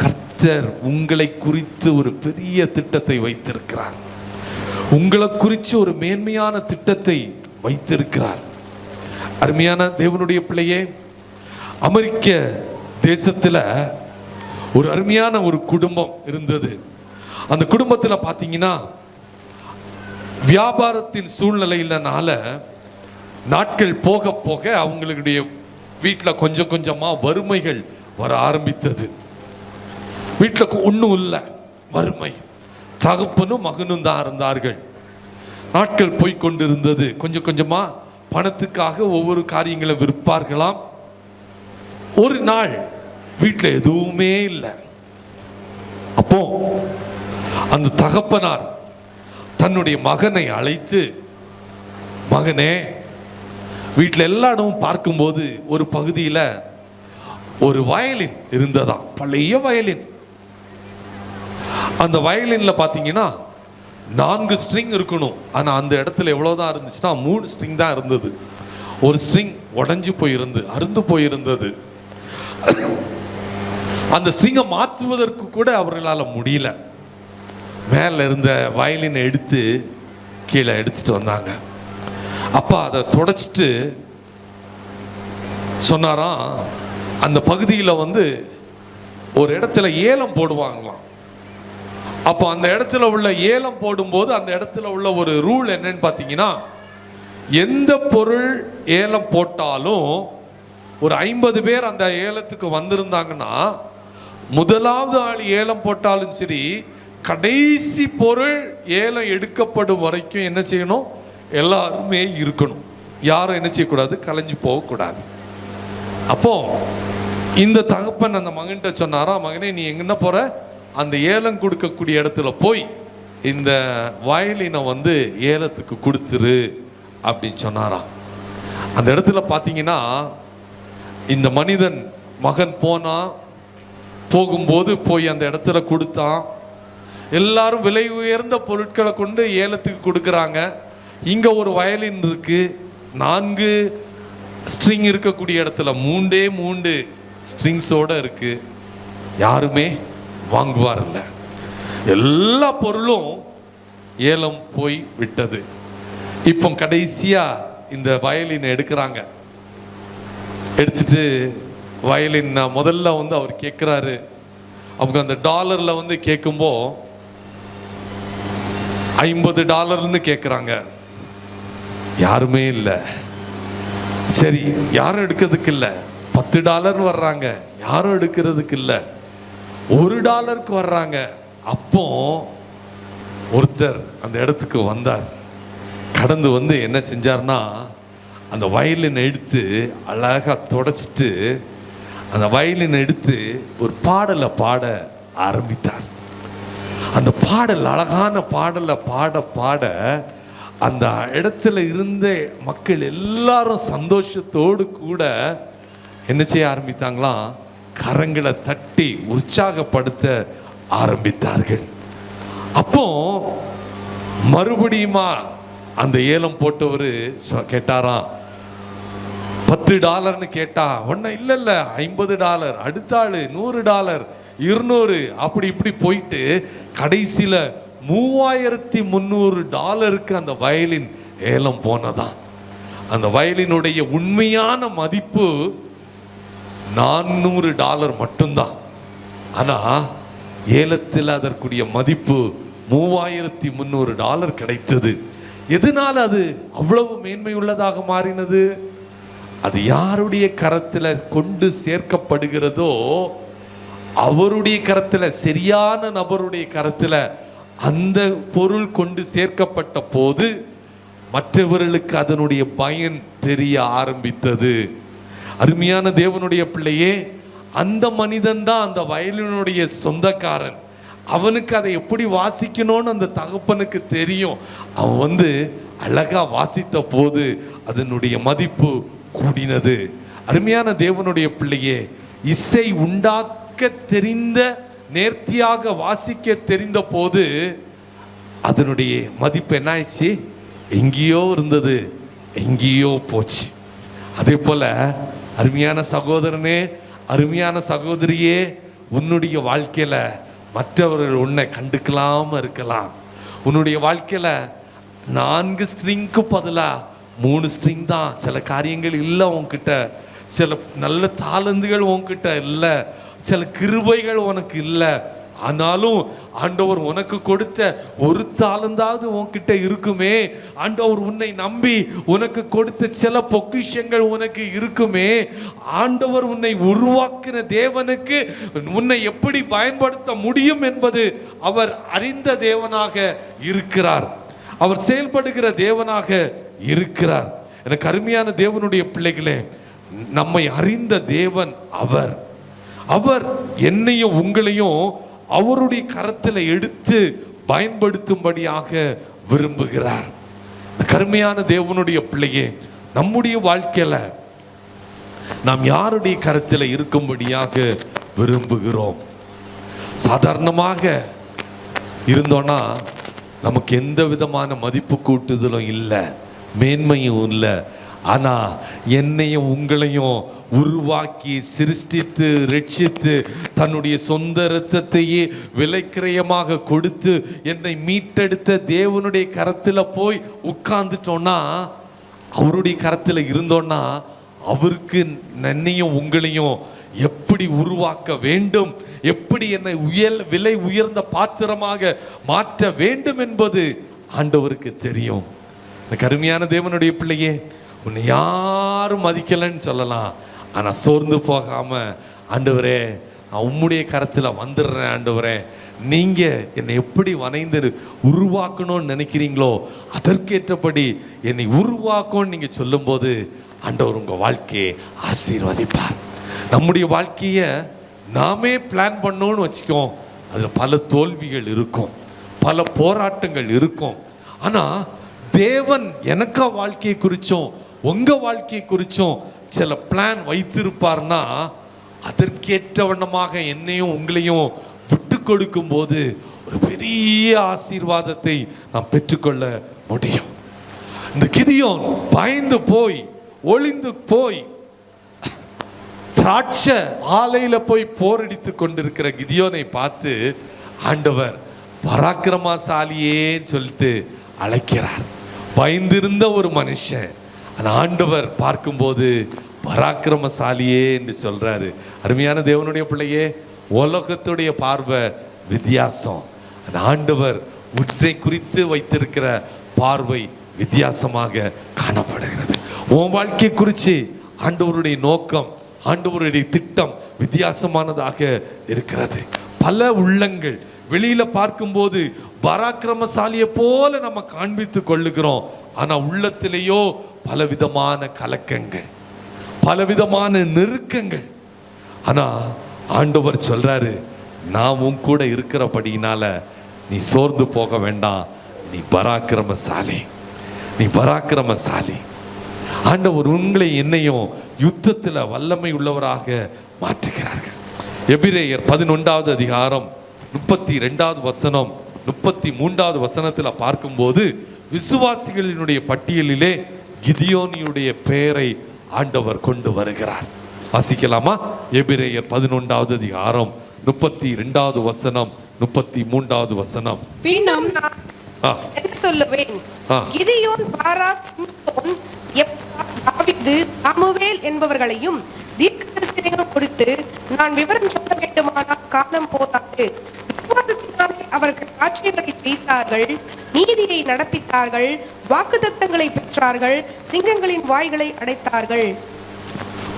கர்த்தர் உங்களை குறித்து ஒரு பெரிய திட்டத்தை வைத்திருக்கிறார். உங்களை குறித்து ஒரு மேன்மையான திட்டத்தை வைத்திருக்கிறார். அருமையான தேவனுடைய பிள்ளையே, அமெரிக்க தேசத்தில் ஒரு அருமையான ஒரு குடும்பம் இருந்தது. அந்த குடும்பத்தில் பார்த்தீங்கன்னா வியாபாரத்தின் சூழ்நிலையினால நாட்கள் போக போக அவங்களுடைய வீட்டில் கொஞ்சம் கொஞ்சமாக வறுமைகள் வர ஆரம்பித்தது. வீட்டில் ஒன்றும் இல்லை, வறுமை. தகப்பனும் மகனும் தான் இருந்தார்கள். நாட்கள் போய்கொண்டிருந்தது. கொஞ்சம் கொஞ்சமாக பணத்துக்காக ஒவ்வொரு காரியங்களை விற்பார்களாம். ஒரு நாள் வீட்டில் எதுவுமே இல்லை. அப்போ அந்த தகப்பனார் தன்னுடைய மகனை அழைத்து, மகனே, வீட்டில் எல்லா இடமும் பார்க்கும்போது ஒரு பகுதியில் ஒரு வயலின் இருந்ததாம், பழைய வயலின். அந்த வயலின்ல பார்த்தீங்கன்னா 4 ஸ்ட்ரிங் இருக்கணும். ஆனால் அந்த இடத்துல எவ்வளோதான் இருந்துச்சுன்னா 3 ஸ்ட்ரிங் தான் இருந்தது. ஒரு ஸ்ட்ரிங் உடஞ்சி போயிருந்து, அருந்து போயிருந்தது. அந்த ஸ்ட்ரிங்கை மாற்றுவதற்கு கூட அவர்களால் முடியல. மேலே இருந்த வயலினை எடுத்து கீழே எடுத்துட்டு வந்தாங்க. அப்பா அதை தொடச்சிட்டு சொன்னாராம், அந்த பகுதியில் ஒரு இடத்துல ஏலம் போடுவாங்களாம். அப்போ அந்த இடத்துல உள்ள ஏலம் போடும்போது அந்த இடத்துல உள்ள ஒரு ரூல் என்னன்னு பார்த்தீங்கன்னா, எந்த பொருள் ஏலம் போட்டாலும் ஒரு 50 பேர் அந்த ஏலத்துக்கு வந்திருந்தாங்கன்னா, முதலாவது ஆள் ஏலம் போட்டாலும் சரி, கடைசி பொருள் ஏலம் எடுக்கப்படும் வரைக்கும் என்ன செய்யணும்? எல்லாருமே இருக்கணும். யாரும் என்ன செய்யக்கூடாது? கலைஞ்சு போகக்கூடாது. அப்போ இந்த தகப்பன் அந்த மகன்கிட்ட சொன்னாரா, மகனே, நீ எங்கன்னா போற? அந்த ஏலம் கொடுக்கக்கூடிய இடத்துல போய் இந்த வயலினை ஏலத்துக்கு கொடுத்துரு அப்படின்னு சொன்னாராம். அந்த இடத்துல பார்த்தீங்கன்னா இந்த மனிதன் மகன் போகும்போது போய் அந்த இடத்துல கொடுத்தான். எல்லாரும் விலை உயர்ந்த பொருட்களை கொண்டு ஏலத்துக்கு கொடுக்குறாங்க. இங்கே ஒரு வயலின் இருக்கு, 4 ஸ்ட்ரிங் இருக்கக்கூடிய இடத்துல 3 ஸ்ட்ரிங்ஸோட இருக்கு. யாருமே வாங்குவார்ல. எல்லா பொருளும் ஏலம் போய் விட்டது. இப்போ கடைசியா இந்த வயலினை எடுக்கிறாங்க. எடுத்துட்டு வயலின் முதல்ல அவர் கேட்குறாரு. அவங்க அந்த டாலர்ல கேட்கும்போ $50 கேட்குறாங்க. யாருமே இல்லை. சரி, யாரும் எடுக்கிறதுக்கு இல்லை. $10 வர்றாங்க, யாரும் எடுக்கிறதுக்கு இல்லை. $1 வர்றாங்க. அப்போ ஒருத்தர் அந்த இடத்துக்கு வந்தார். கடந்து என்ன செஞ்சார்னா, அந்த வயலினை எடுத்து அழகா தொடச்சிட்டு அந்த வயலினை எடுத்து ஒரு பாடலை பாட ஆரம்பித்தார். அந்த பாடல், அழகான பாடலை பாட அந்த இடத்துல இருந்த மக்கள் எல்லாரும் சந்தோஷத்தோடு கூட என்ன செய்ய ஆரம்பித்தாங்களாம்? கரங்களை தட்டி உற்சாகப்படுத்த ஆரம்பித்தார்கள். அப்போ மறுபடியுமா அந்த ஏலம் போட்டவர் கேட்டாராம், $10 கேட்டா ஒன்னும் இல்ல, $50. அடுத்த ஆளு $100, $200, அப்படி இப்படி போயிட்டு கடைசியில $3300 அந்த வயலின் ஏலம் போனதான். அந்த வயலினுடைய உண்மையான மதிப்பு $400 மட்டும்தான். ஆனா ஏலத்தில் அதற்குரிய மதிப்பு $3300 கிடைத்தது. எதனால அது அவ்வளவு மேன்மை உள்ளதாக மாறினது? அது யாருடைய கரத்தில் கொண்டு சேர்க்கப்படுகிறதோ அவருடைய கரத்தில், சரியான நபருடைய கரத்தில் அந்த பொருள் கொண்டு சேர்க்கப்பட்ட போது மற்றவர்களுக்கு அதனுடைய பயன் தெரிய ஆரம்பித்தது. அருமையான தேவனுடைய பிள்ளையே, அந்த மனிதன் தான் அந்த வயலினுடைய சொந்தக்காரன். அவனுக்கு அதை எப்படி வாசிக்கணும்னு அந்த தகப்பனுக்கு தெரியும். அவன் அழகா வாசித்த போது அதனுடைய மதிப்பு கூடினது. அருமையான தேவனுடைய பிள்ளையே, இசை உண்டாக்க தெரிந்த, நேர்த்தியாக வாசிக்க தெரிந்த போது அதனுடைய மதிப்பு என்ன ஆயிடுச்சு? எங்கேயோ இருந்தது, எங்கேயோ போச்சு. அதே போல அருமையான சகோதரனே, அருமையான சகோதரியே, உன்னுடைய வாழ்க்கையில மற்றவர்கள் உன்னை கண்டுக்கலாம இருக்கலாம். உன்னுடைய வாழ்க்கையில 4 ஸ்ட்ரிங்க்கு பதிலா 3 ஸ்ட்ரிங் தான். சில காரியங்கள் இல்லை உன்கிட்ட, சில நல்ல தாளந்துகள் உன்கிட்ட இல்லை, சில கிருபைகள் உனக்கு இல்லை. ஆனாலும் ஆண்டவர் உனக்கு கொடுத்த ஒரு தாளந்தாவது உன்கிட்ட இருக்குமே. ஆண்டவர் உன்னை நம்பி உனக்கு கொடுத்த சில பொக்கிஷங்கள் உனக்கு இருக்குமே. ஆண்டவர் உன்னை உருவாக்கின தேவனுக்கு உன்னை எப்படி பயன்படுத்த முடியும் என்பது அவர் அறிந்த தேவனாக இருக்கிறார். அவர் செயல்படுகிற தேவனாக இருக்கிறார். எனக்கு அருமையான தேவனுடைய பிள்ளைகளே, நம்மை அறிந்த தேவன் அவர். அவர் என்னையும் உங்களையும் அவருடைய கரத்தில் எடுத்து பயன்படுத்தும்படியாக விரும்புகிறார். கருமையான தேவனுடைய பிள்ளையே, நம்முடைய வாழ்க்கையில நாம் யாருடைய கரத்தில் இருக்கும்படியாக விரும்புகிறோம்? சாதாரணமாக இருந்தோன்னா நமக்கு எந்த விதமான மதிப்பு கூட்டுதலும் இல்லை, மேன்மையும் இல்லை. ஆனா என்னையும் உங்களையும் உருவாக்கி சிருஷ்டித்து ரட்சித்து தன்னுடைய சொந்த இரத்தத்தையே விலைக்கிரயமாக கொடுத்து என்னை மீட்டெடுத்த தேவனுடைய கரத்தில் போய் உட்கார்ந்துட்டோன்னா, அவருடைய கரத்தில் இருந்தோன்னா, அவருக்கு என்னையும் உங்களையும் எப்படி உருவாக்க வேண்டும், எப்படி என்னை விலை உயர்ந்த பாத்திரமாக மாற்ற வேண்டும் என்பது ஆண்டவருக்கு தெரியும். கருமையான தேவனுடைய பிள்ளையே, உன்னை யாரும் மதிக்கலைன்னு சொல்லலாம். ஆனால் சோர்ந்து போகாம, ஆண்டவரே நான் உம்முடைய கரத்தில் வந்துடுறேன், ஆண்டவரே நீங்கள் என்னை எப்படி வணைந்து உருவாக்கணும்னு நினைக்கிறீங்களோ அதற்கேற்றபடி என்னை உருவாக்கணும்னு நீங்கள் சொல்லும்போது ஆண்டவர் உங்கள் வாழ்க்கையை ஆசீர்வதிப்பார். நம்முடைய வாழ்க்கையை நாமே பிளான் பண்ணோன்னு வச்சுக்கோ, அதில் பல தோல்விகள் இருக்கும், பல போராட்டங்கள் இருக்கும். ஆனால் தேவன் எனக்கு வாழ்க்கையை குறித்தும் உங்கள் வாழ்க்கையை குறித்தும் சில பிளான் வைத்திருப்பார்னா, அதற்கேற்ற வண்ணமாக என்னையும் உங்களையும் விட்டு கொடுக்கும் போது ஒரு பெரிய ஆசீர்வாதத்தை நாம் பெற்றுக்கொள்ள முடியும். இந்த கிதியோன் பயந்து போய் ஒளிந்து போய் திராட்சை ஆலையில போய் போரடித்து கொண்டிருக்கிற கிதியோனை பார்த்து ஆண்டவர் பராக்கிரமசாலியேன்னு சொல்லிட்டு அழைக்கிறார். பயந்திருந்த ஒரு மனுஷன் ஆண்டவர் பார்க்கும்போது பராக்கிரமசாலியே என்று சொல்றாரு. அருமையான தேவனுடைய பிள்ளையே, உலகத்துடைய பார்வை வித்தியாசம், ஆண்டவர் உன்னை குறித்து வைத்திருக்கிற பார்வை வித்தியாசமாக காணப்படுகிறது. உன் வாழ்க்கை குறித்து ஆண்டவருடைய நோக்கம், ஆண்டவருடைய திட்டம் வித்தியாசமானதாக இருக்கிறது. பல உள்ளங்கள் வெளியில பார்க்கும்போது பராக்கிரமசாலியை போல நம்ம காண்பித்து கொள்ளுகிறோம். ஆனா உள்ளத்திலேயோ பலவிதமான கலக்கங்கள், பலவிதமான நெருக்கங்கள். ஆனா ஆண்டவர் சொல்றாரு, நான் உன் கூட இருக்கிறபடினால நீ சோர்ந்து போக வேண்டாம், நீ பராக்கிரமசாலி, நீ பராக்கிரமசாலி. ஆண்டவர் உங்களை என்னையும் யுத்தத்தில் வல்லமை உள்ளவராக மாற்றுகிறார்கள். எபிரேயர் 11வது அதிகாரம் 32வது வசனம் 33வது வசனத்தில் பார்க்கும்போது விசுவாசிகளினுடைய பட்டியலிலே கிதியோனியுடைய பெயரை ஆண்டவர் கொண்டு வருகிறார். வாசிக்கலாமா? எபிரேயர் 11வது அதிகாரம் 32வது வசனம் 33வது வசனம். பின்னும் நான் என்ன சொல்லுவேன்? கிதியோன், பாராக், சிம்சோன், யெப்தா, தாவீது, சாமுவேல் என்பவர்களையும் தீர்க்கதரிசிகளையும் குறித்து நான் விவரம் சொல்ல வேண்டுமானால் காலம் போதாது. விசுவாசத்தினாலே அவர்கள் சாட்சியங்களை செய்தார்கள், நீதியை நடப்பித்தார்கள், வாக்குத்தத்தங்களை பெற்றார்கள், சிங்கங்களின் வாய்களை அடைத்தார்கள்.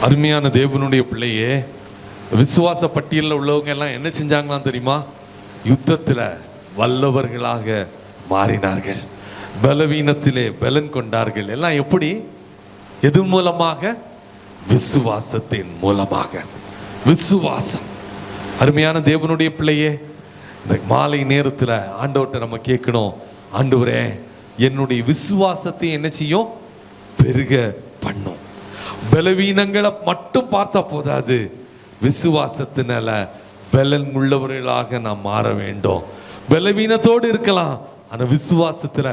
அருமையான தேவனுடைய பிள்ளையே, விசுவாச பட்டியலில் உள்ளவங்க எல்லாம் என்ன செஞ்சாங்களாம் தெரியுமா? யுத்தத்தில் வல்லவர்களாக மாறினார்கள், பலவீனத்திலே பலன் கொண்டார்கள். எல்லாம் எப்படி? எது மூலமாக? விசுவாசத்தின் மூலமாக. விசுவாசம். அருமையான தேவனுடைய பிள்ளையே, இந்த மாலை நேரத்தில் ஆண்டவர்கிட்ட நம்ம கேட்கணும், ஆண்டவரே என்னுடைய விசுவாசத்தை என்ன செய்யும்? பெருக பண்ணும். பலவீனங்களை மட்டும் பார்த்தா போதாது, விசுவாசத்தினால பலன் உள்ளவர்களாக நாம் மாற வேண்டும். பலவீனத்தோடு இருக்கலாம், ஆனால் விசுவாசத்தில்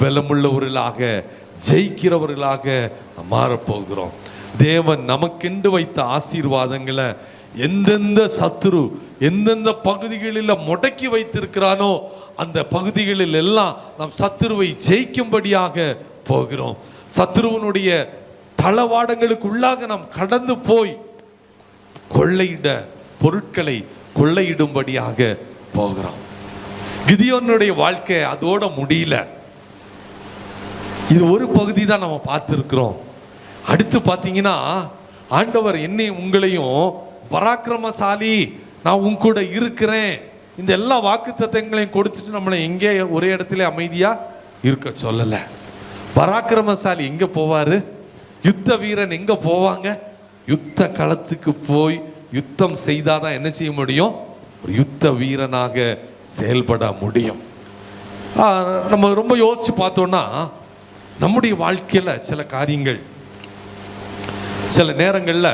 பலமுள்ளவர்களாக, ஜெயிக்கிறவர்களாக மாறப்போகிறோம். தேவன் நமக்கென்று வைத்த ஆசீர்வாதங்களை எந்தெந்த சத்துரு எந்தெந்த பகுதிகளில் முடக்கி வைத்திருக்கிறானோ அந்த பகுதிகளில் எல்லாம் நாம் சத்துருவை ஜெயிக்கும்படியாக போகிறோம். சத்துருவனுடைய தளவாடங்களுக்கு உள்ளாக நாம் கடந்து போய் கொள்ளையிட பொருட்களை கொள்ளையிடும்படியாக போகிறோம். கிதியோனுடைய வாழ்க்கை அதோட முடியல. இது ஒரு பகுதி தான் நம்ம பார்த்துருக்கிறோம். அடுத்து பார்த்தீங்கன்னா, ஆண்டவர் என்னையும் உங்களையும் பராக்கிரமசாலி, நான் உன் கூட இருக்கிறேன், இந்த எல்லா வாக்குத்தத்தங்களையும் கொடுத்துட்டு நம்மளை எங்கே ஒரே இடத்துல அமைதியா இருக்க சொல்லலை. பராக்கிரமசாலி எங்க போவாரு? யுத்த வீரன் எங்க போவாங்க? யுத்த களத்துக்கு போய் யுத்தம் செய்தாதான் என்ன செய்ய முடியும்? ஒரு யுத்த வீரனாக செயல்பட முடியும். நம்ம ரொம்ப யோசிச்சு பார்த்தோம்னா, நம்முடைய வாழ்க்கையில சில காரியங்கள், சில நேரங்களில்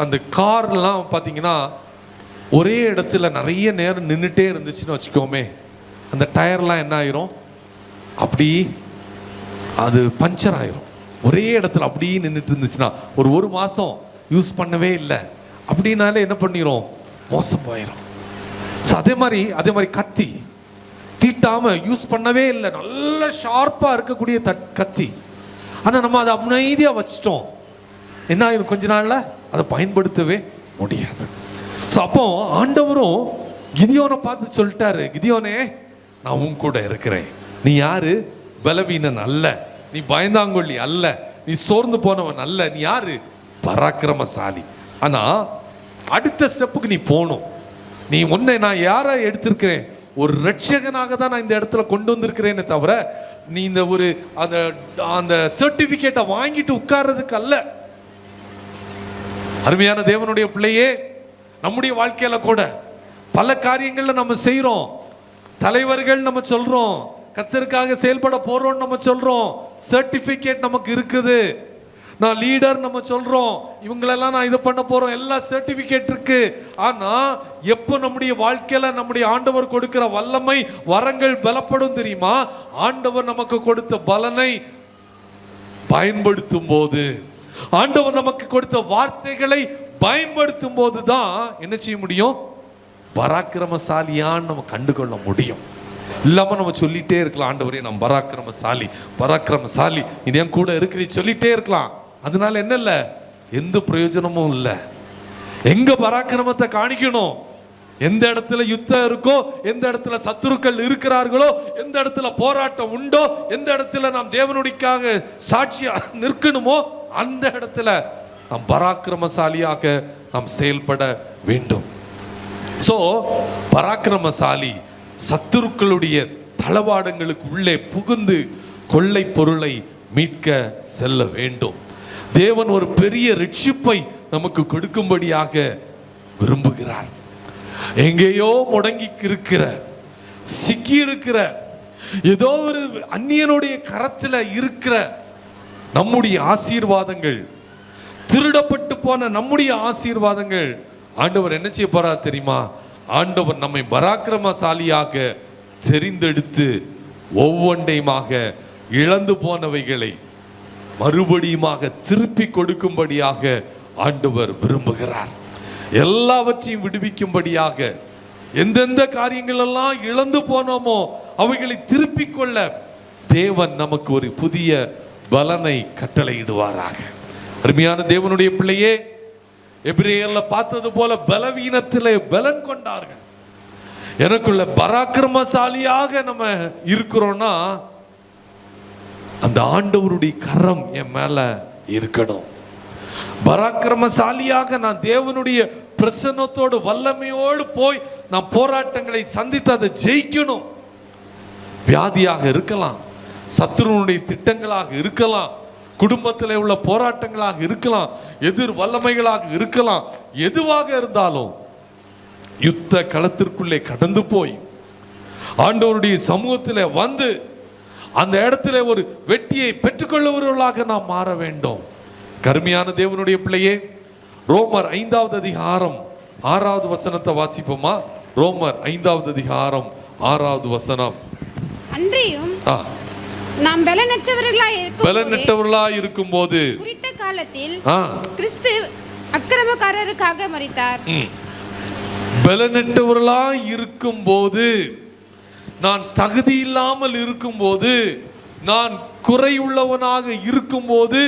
அந்த கார்லாம் பார்த்தீங்கன்னா ஒரே இடத்துல நிறைய நேரம் நின்றுட்டே இருந்துச்சுன்னு வச்சுக்கோமே, அந்த டயர்லாம் என்ன ஆயிரும்? அப்படி அது பஞ்சர் ஆயிரும். ஒரே இடத்துல அப்படியே நின்றுட்டு இருந்துச்சுன்னா, ஒரு மாதம் யூஸ் பண்ணவே இல்லை அப்படின்னாலே என்ன பண்ணிடும்? மோசம் போயிடும். ஸோ அதே மாதிரி கத்தி தீட்டாமல் யூஸ் பண்ணவே இல்லை, நல்ல ஷார்ப்பாக இருக்கக்கூடிய கத்தி, ஆனால் நம்ம அதை அமைதியாக வச்சிட்டோம், என்ன ஆயிரும்? கொஞ்ச நாளில் அதை பயன்படுத்தவே முடியாது. ஸோ அப்போ ஆண்டவரும் கிதியோனை பார்த்து சொல்லிட்டாரு, கிதியோனே நான் உன் கூட இருக்கிறேன். நீ யாரு? பலவீனன் அல்ல, நீ பயந்தாங்கொள்ளி அல்ல, நீ சோர்ந்து போனவன் அல்ல, நீ யாரு? பராக்கிரமசாலி. ஆனா அடுத்த ஸ்டெப்புக்கு நீ போகணும். நீ உன்னை நான் யாரை எடுத்திருக்கிறேன்? ஒரு ரட்சகனாக தான் நான் இந்த இடத்துல கொண்டு வந்திருக்கிறேன்னு தவிர நீ இந்த ஒரு அந்த சர்டிபிகேட்டை வாங்கிட்டு உட்கார்றதுக்கு அல்ல. அருமையான தேவனுடைய பிள்ளையே, நம்முடைய வாழ்க்கையில கூட பல காரியங்கள்ல நம்ம செய்யறோம். தலைவர்கள் நம்ம சொல்றோம், கர்த்தருக்காக செயல்பட போறோம் நம்ம சொல்றோம், சர்டிபிகேட் நமக்கு இருக்குது, நான் லீடர் நம்ம சொல்றோம், இவங்களெல்லாம் நான் இது பண்ண போறோம், எல்லா சர்டிபிகேட் இருக்கு. ஆனா எப்போ நம்முடைய வாழ்க்கையில நம்முடைய ஆண்டவர் கொடுக்கிற வல்லமை வரங்கள் பலப்படும் தெரியுமா? ஆண்டவர் நமக்கு கொடுத்த பலனை பயன்படுத்தும் போது, ஆண்டவர் நமக்கு கொடுத்த வார்த்தைகளை பயன்படுத்தும் போது தான் என்ன செய்ய முடியும்? பராக்கிரமசாலியான்னு நம்ம கண்டுகொள்ள முடியும். இல்லாம நம்ம சொல்லிட்டே இருக்கலாம், ஆண்டவரே நான் பராக்கிரமசாலி பராக்கிரமசாலி, இது என் கூட இருக்கிறீ சொல்லிட்டே இருக்கலாம். அதனால என்ன இல்லை, எந்த பிரயோஜனமும் இல்லை. எங்க பராக்கிரமத்தை காணிக்கணும்? எந்த இடத்துல யுத்தம் இருக்கோ, எந்த இடத்துல சத்துருக்கள் இருக்கிறார்களோ, எந்த இடத்துல போராட்டம் உண்டோ, எந்த இடத்துல நாம் தேவனுடைக்காக சாட்சியா நிற்கணுமோ, அந்த இடத்துல நாம் பராக்கிரமசாலியாக நாம் செயல்பட வேண்டும். சோ பராக்கிரமசாலி சத்துருக்களுடைய தளவாடங்களுக்கு உள்ளே புகுந்து கொள்ளை பொருளை மீட்க செல்ல வேண்டும். தேவன் ஒரு பெரிய ரட்சிப்பை நமக்கு கொடுக்கும்படியாக விரும்புகிறார். எங்கேயோ முடங்கி இருக்கிற, சிக்கி இருக்கிற, ஏதோ ஒரு அந்நியனுடைய கரத்தில் இருக்கிற நம்முடைய ஆசீர்வாதங்கள், திருடப்பட்டு போன நம்முடைய ஆசீர்வாதங்கள் ஆண்டவர் என்ன செய்ய போறார் தெரியுமா? ஆண்டவர் நம்மை பராக்கிரமசாலியாக தெரிந்தெடுத்து ஒவ்வொன்றையுமாக இழந்து போனவைகளை மறுபடியுமாக திருப்பி கொடுக்கும்படியாக ஆண்டவர் விரும்புகிறார். எல்லாவற்றையும் விடுவிக்கும்படியாக எந்தெந்த காரியங்கள் எல்லாம் இழந்து போனோமோ அவைகளை திருப்பிக் கொள்ள தேவன் நமக்கு ஒரு புதிய பலனை கட்டளையிடுவாராக. அருமையான தேவனுடைய பிள்ளையே, எபிரேயர்ல பார்த்தது போல பலவீனத்திலே பலன் கொண்டார்கள். எனக்குள்ள பராக்கிரமசாலியாக நம்ம இருக்கிறோம்னா அந்த ஆண்டவருடைய கரம் என் மேல இருக்கணும். பராக்கிரமசாலியாக நான் தேவனுடைய பிரசன்னத்தோடு வல்லமையோடு போய் நான் போராட்டங்களை சந்தித்து அதை ஜெயிக்கணும். வியாதியாக இருக்கலாம், சத்துருனுடைய திட்டங்களாக இருக்கலாம், குடும்பத்தில் உள்ள போராட்டங்களாக இருக்கலாம், எதிர் வல்லமைகளாக இருக்கலாம். எதுவாக இருந்தாலும் யுத்த களத்திற்குள்ளே கடந்து போய் ஆண்டவருடைய சமூகத்தில் வந்து அந்த இடத்துல ஒரு வெற்றியை பெற்றுக்கொள்ளுவர்களாக நாம் மாற வேண்டும். கருமையான தேவனுடைய பிள்ளையே, ரோமர் 5வது அதிகாரம் 6வது வசனத்தை வாசிப்போமா? ரோமர் 5வது அதிகாரம் 6வது வசனம். அன்றியும் நாம் பலனற்றவர்களாய் இருக்கும்போது குறித்த காலத்தில் கிறிஸ்து அக்கிரமக்காரருக்காக மரித்தார். பலனற்றவர்களாய் இருக்கும்போது, நான் தகுதி இல்லாமல் இருக்கும்போது, நான் குறையுள்ளவனாக இருக்கும்போது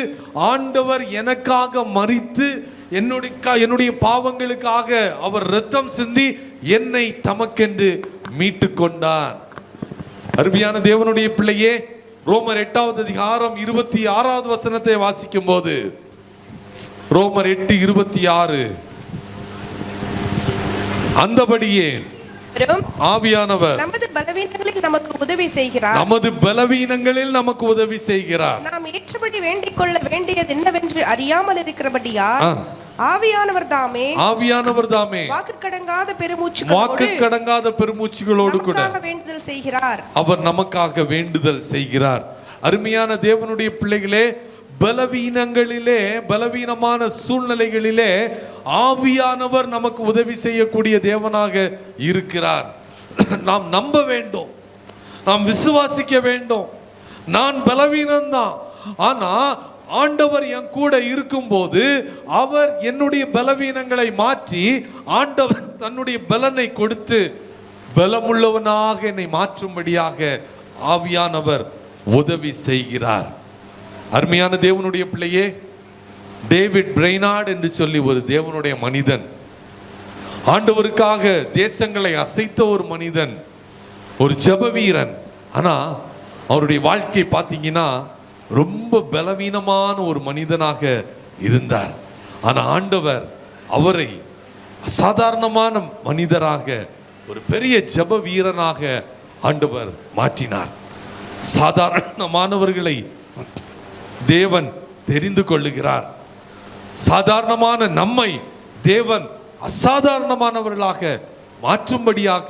ஆண்டவர் எனக்காக மரித்து என்னுடைய பாவங்களுக்காக அவர் இரத்தம் சிந்தி என்னை தமக்கென்று மீட்டு கொண்டார். அருமையான தேவனுடைய பிள்ளையே, ரோமர் 8வது அதிகாரம் 26வது வசனத்தை வாசிக்கும் போது, ரோமர் 8:26, அந்தபடியே ஆவியானவர் நமது பலவீனங்களில் நமக்கு உதவி செய்கிறார். நாம் ஏற்றபடி வேண்டிக் கொள்ள வேண்டியது என்னவென்று அறியாமல் இருக்கிறபடியா ஆவியானவர் தாமே வாக்கு கடங்காத பெருமூச்சுகளோடு கூட வேண்டுதல் செய்கிறார். அவர் நமக்காக வேண்டுதல் செய்கிறார். அருமையான தேவனுடைய பிள்ளைகளே, பலவீனங்களிலே, பலவீனமான சூழ்நிலைகளிலே ஆவியானவர் நமக்கு உதவி செய்யக்கூடிய தேவனாக இருக்கிறார். நாம் நம்ப வேண்டும், நாம் விசுவாசிக்க வேண்டும். நான் பலவீனம்தான், ஆனா ஆண்டவர் என் கூட இருக்கும்போது அவர் என்னுடைய பலவீனங்களை மாற்றி ஆண்டவர் தன்னுடைய பலனை கொடுத்து பலமுள்ளவனாக என்னை மாற்றும்படியாக ஆவியானவர் உதவி செய்கிறார். அருமையான தேவனுடைய பிள்ளையே, டேவிட் பிரைனார்ட் என்று சொல்லி ஒரு தேவனுடைய மனிதன், ஆண்டவருக்காக தேசங்களை அசைத்த ஒரு மனிதன், ஒரு ஜெப வீரன். ஆனா அவருடைய வாழ்க்கை பார்த்தீங்கன்னா ரொம்ப பலவீனமான ஒரு மனிதனாக இருந்தார். ஆனா ஆண்டவர் அவரை அசாதாரணமான மனிதராக, ஒரு பெரிய ஜெப வீரனாக ஆண்டவர் மாற்றினார். சாதாரணமானவர்களை தேவன் தெரிந்து கொள்ளுகிறார். சாதாரணமான நம்மை தேவன் அசாதாரணமானவர்களாக மாற்றும்படியாக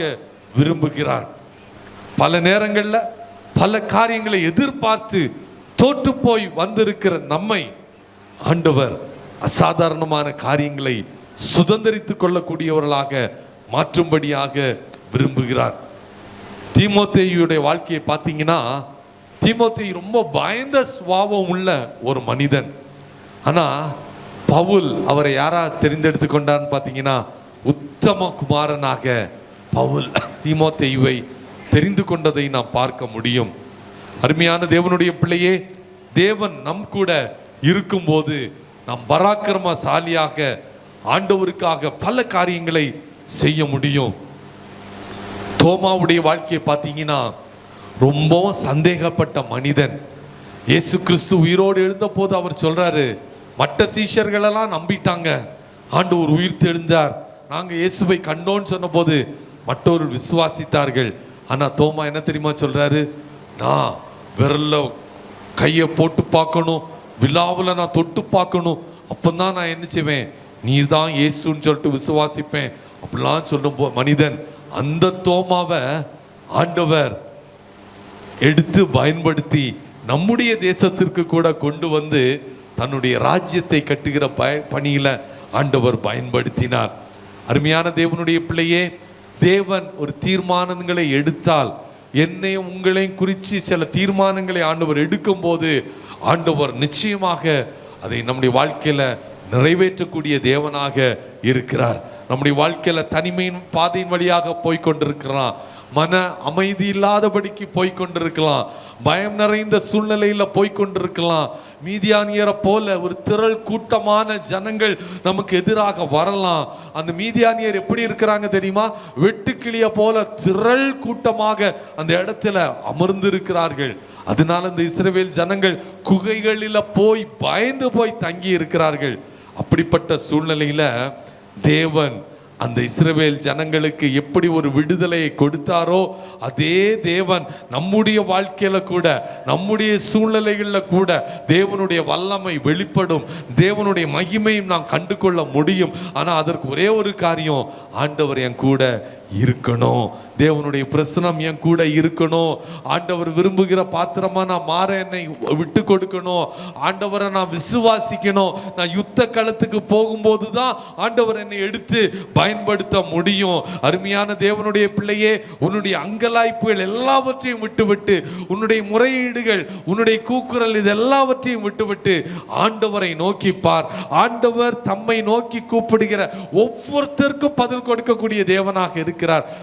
விரும்புகிறார். பல நேரங்களில் பல காரியங்களை எதிர்பார்த்து தோற்று போய் வந்திருக்கிற நம்மை ஆண்டவர் அசாதாரணமான காரியங்களை சுதந்திரித்துக் கொள்ளக்கூடியவர்களாக மாற்றும்படியாக விரும்புகிறார். தீமோத்தேயுடைய வாழ்க்கையை பார்த்தீங்கன்னா, தீமோத்தேயு ரொம்ப பயந்த சுபாவம் உள்ள ஒரு மனிதன். ஆனா பவுல் அவரை யாரா தெரிந்தெடுத்து கொண்டார்னு பார்த்தீங்கன்னா, உத்தம குமாரனாக பவுல் தீமோத்தேயுவை தெரிந்து கொண்டதை நாம் பார்க்க முடியும். அருமையான தேவனுடைய பிள்ளையே, தேவன் நம் கூட இருக்கும்போது நாம் பராக்கிரமசாலியாக ஆண்டவருக்காக பல காரியங்களை செய்ய முடியும். தோமாவுடைய வாழ்க்கையை பார்த்தீங்கன்னா, ரொம்ப சந்தேகப்பட்ட மனிதன். இயேசு கிறிஸ்து உயிரோடு எழுந்த போது அவர் சொல்றாரு, மற்ற சீஷர்களெல்லாம் நம்பிட்டாங்க, ஆண்டவர் உயிர் தெழுந்தார், நாங்கள் இயேசுவை கண்டோன்னு சொன்ன போது மற்றவர்கள் விசுவாசித்தார்கள். ஆனால் தோமா என்ன தெரியுமா சொல்றாரு, நான் விரல்ல கையை போட்டு பார்க்கணும், விழாவில் நான் தொட்டு பார்க்கணும், அப்போதான் நான் என்ன செய்வேன், நீர் தான் இயேசுன்னு சொல்லிட்டு விசுவாசிப்பேன் அப்படிலாம் சொல்லும் மனிதன். அந்த தோமாவை ஆண்டவர் எடுத்து பயன்படுத்தி நம்முடைய தேசத்திற்கு கூட கொண்டு வந்து தன்னுடைய ராஜ்யத்தை கட்டுகிற பணியில ஆண்டவர் பயன்படுத்தினார். அருமையான தேவனுடைய பிள்ளையே, தேவன் ஒரு தீர்மானங்களை எடுத்தால், என்னையும் உங்களையும் குறித்து சில தீர்மானங்களை ஆண்டவர் எடுக்கும் போது ஆண்டவர் நிச்சயமாக அதை நம்முடைய வாழ்க்கையில நிறைவேற்றக்கூடிய தேவனாக இருக்கிறார். நம்முடைய வாழ்க்கையில தனிமையின் பாதையின் வழியாக போய்கொண்டிருக்கிறான், மன அமைதி இல்லாதபடிக்கு போய்கொண்டிருக்கலாம், பயம் நிறைந்த சூழ்நிலையில போய்கொண்டிருக்கலாம். மீதியானியரை போல ஒரு திரள் கூட்டமான ஜனங்கள் நமக்கு எதிராக வரலாம். அந்த மீதியானியர் எப்படி இருக்கிறாங்க தெரியுமா? வெட்டுக்கிளிய போல திரள் கூட்டமாக அந்த இடத்துல அமர்ந்து இருக்கிறார்கள். அதனால இந்த இஸ்ரவேல் ஜனங்கள் குகைகளில போய் பயந்து போய் தங்கி இருக்கிறார்கள். அப்படிப்பட்ட சூழ்நிலையில தேவன் அந்த இஸ்ரவேல் ஜனங்களுக்கு எப்படி ஒரு விடுதலையை கொடுத்தாரோ அதே தேவன் நம்முடைய வாழ்க்கையில கூட, நம்முடைய சூழ்நிலைகள்ல கூட தேவனுடைய வல்லமை வெளிப்படும், தேவனுடைய மகிமையும் நாம் கண்டு கொள்ள முடியும். ஆனா அதற்கு ஒரே ஒரு காரியம், ஆண்டவர் என் கூட இருக்கணும், தேவனுடைய பிரசனம் என் கூட இருக்கணும், ஆண்டவர் விரும்புகிற பாத்திரமா நான் மாற என்னை விட்டு கொடுக்கணும், ஆண்டவரை நான் விசுவாசிக்கணும். நான் யுத்த களத்துக்கு போகும்போது தான் ஆண்டவர் என்னை எடுத்து பயன்படுத்த முடியும். அருமையான தேவனுடைய பிள்ளையே, உன்னுடைய அங்கலாய்ப்புகள் எல்லாவற்றையும் விட்டுவிட்டு, உன்னுடைய முறையீடுகள், உன்னுடைய கூக்குரல், இது எல்லாவற்றையும் விட்டுவிட்டு ஆண்டவரை நோக்கி பார். ஆண்டவர் தம்மை நோக்கி கூப்பிடுகிற ஒவ்வொருத்தருக்கும் பதில் கொடுக்கக்கூடிய தேவனாக இருக்கிறார்.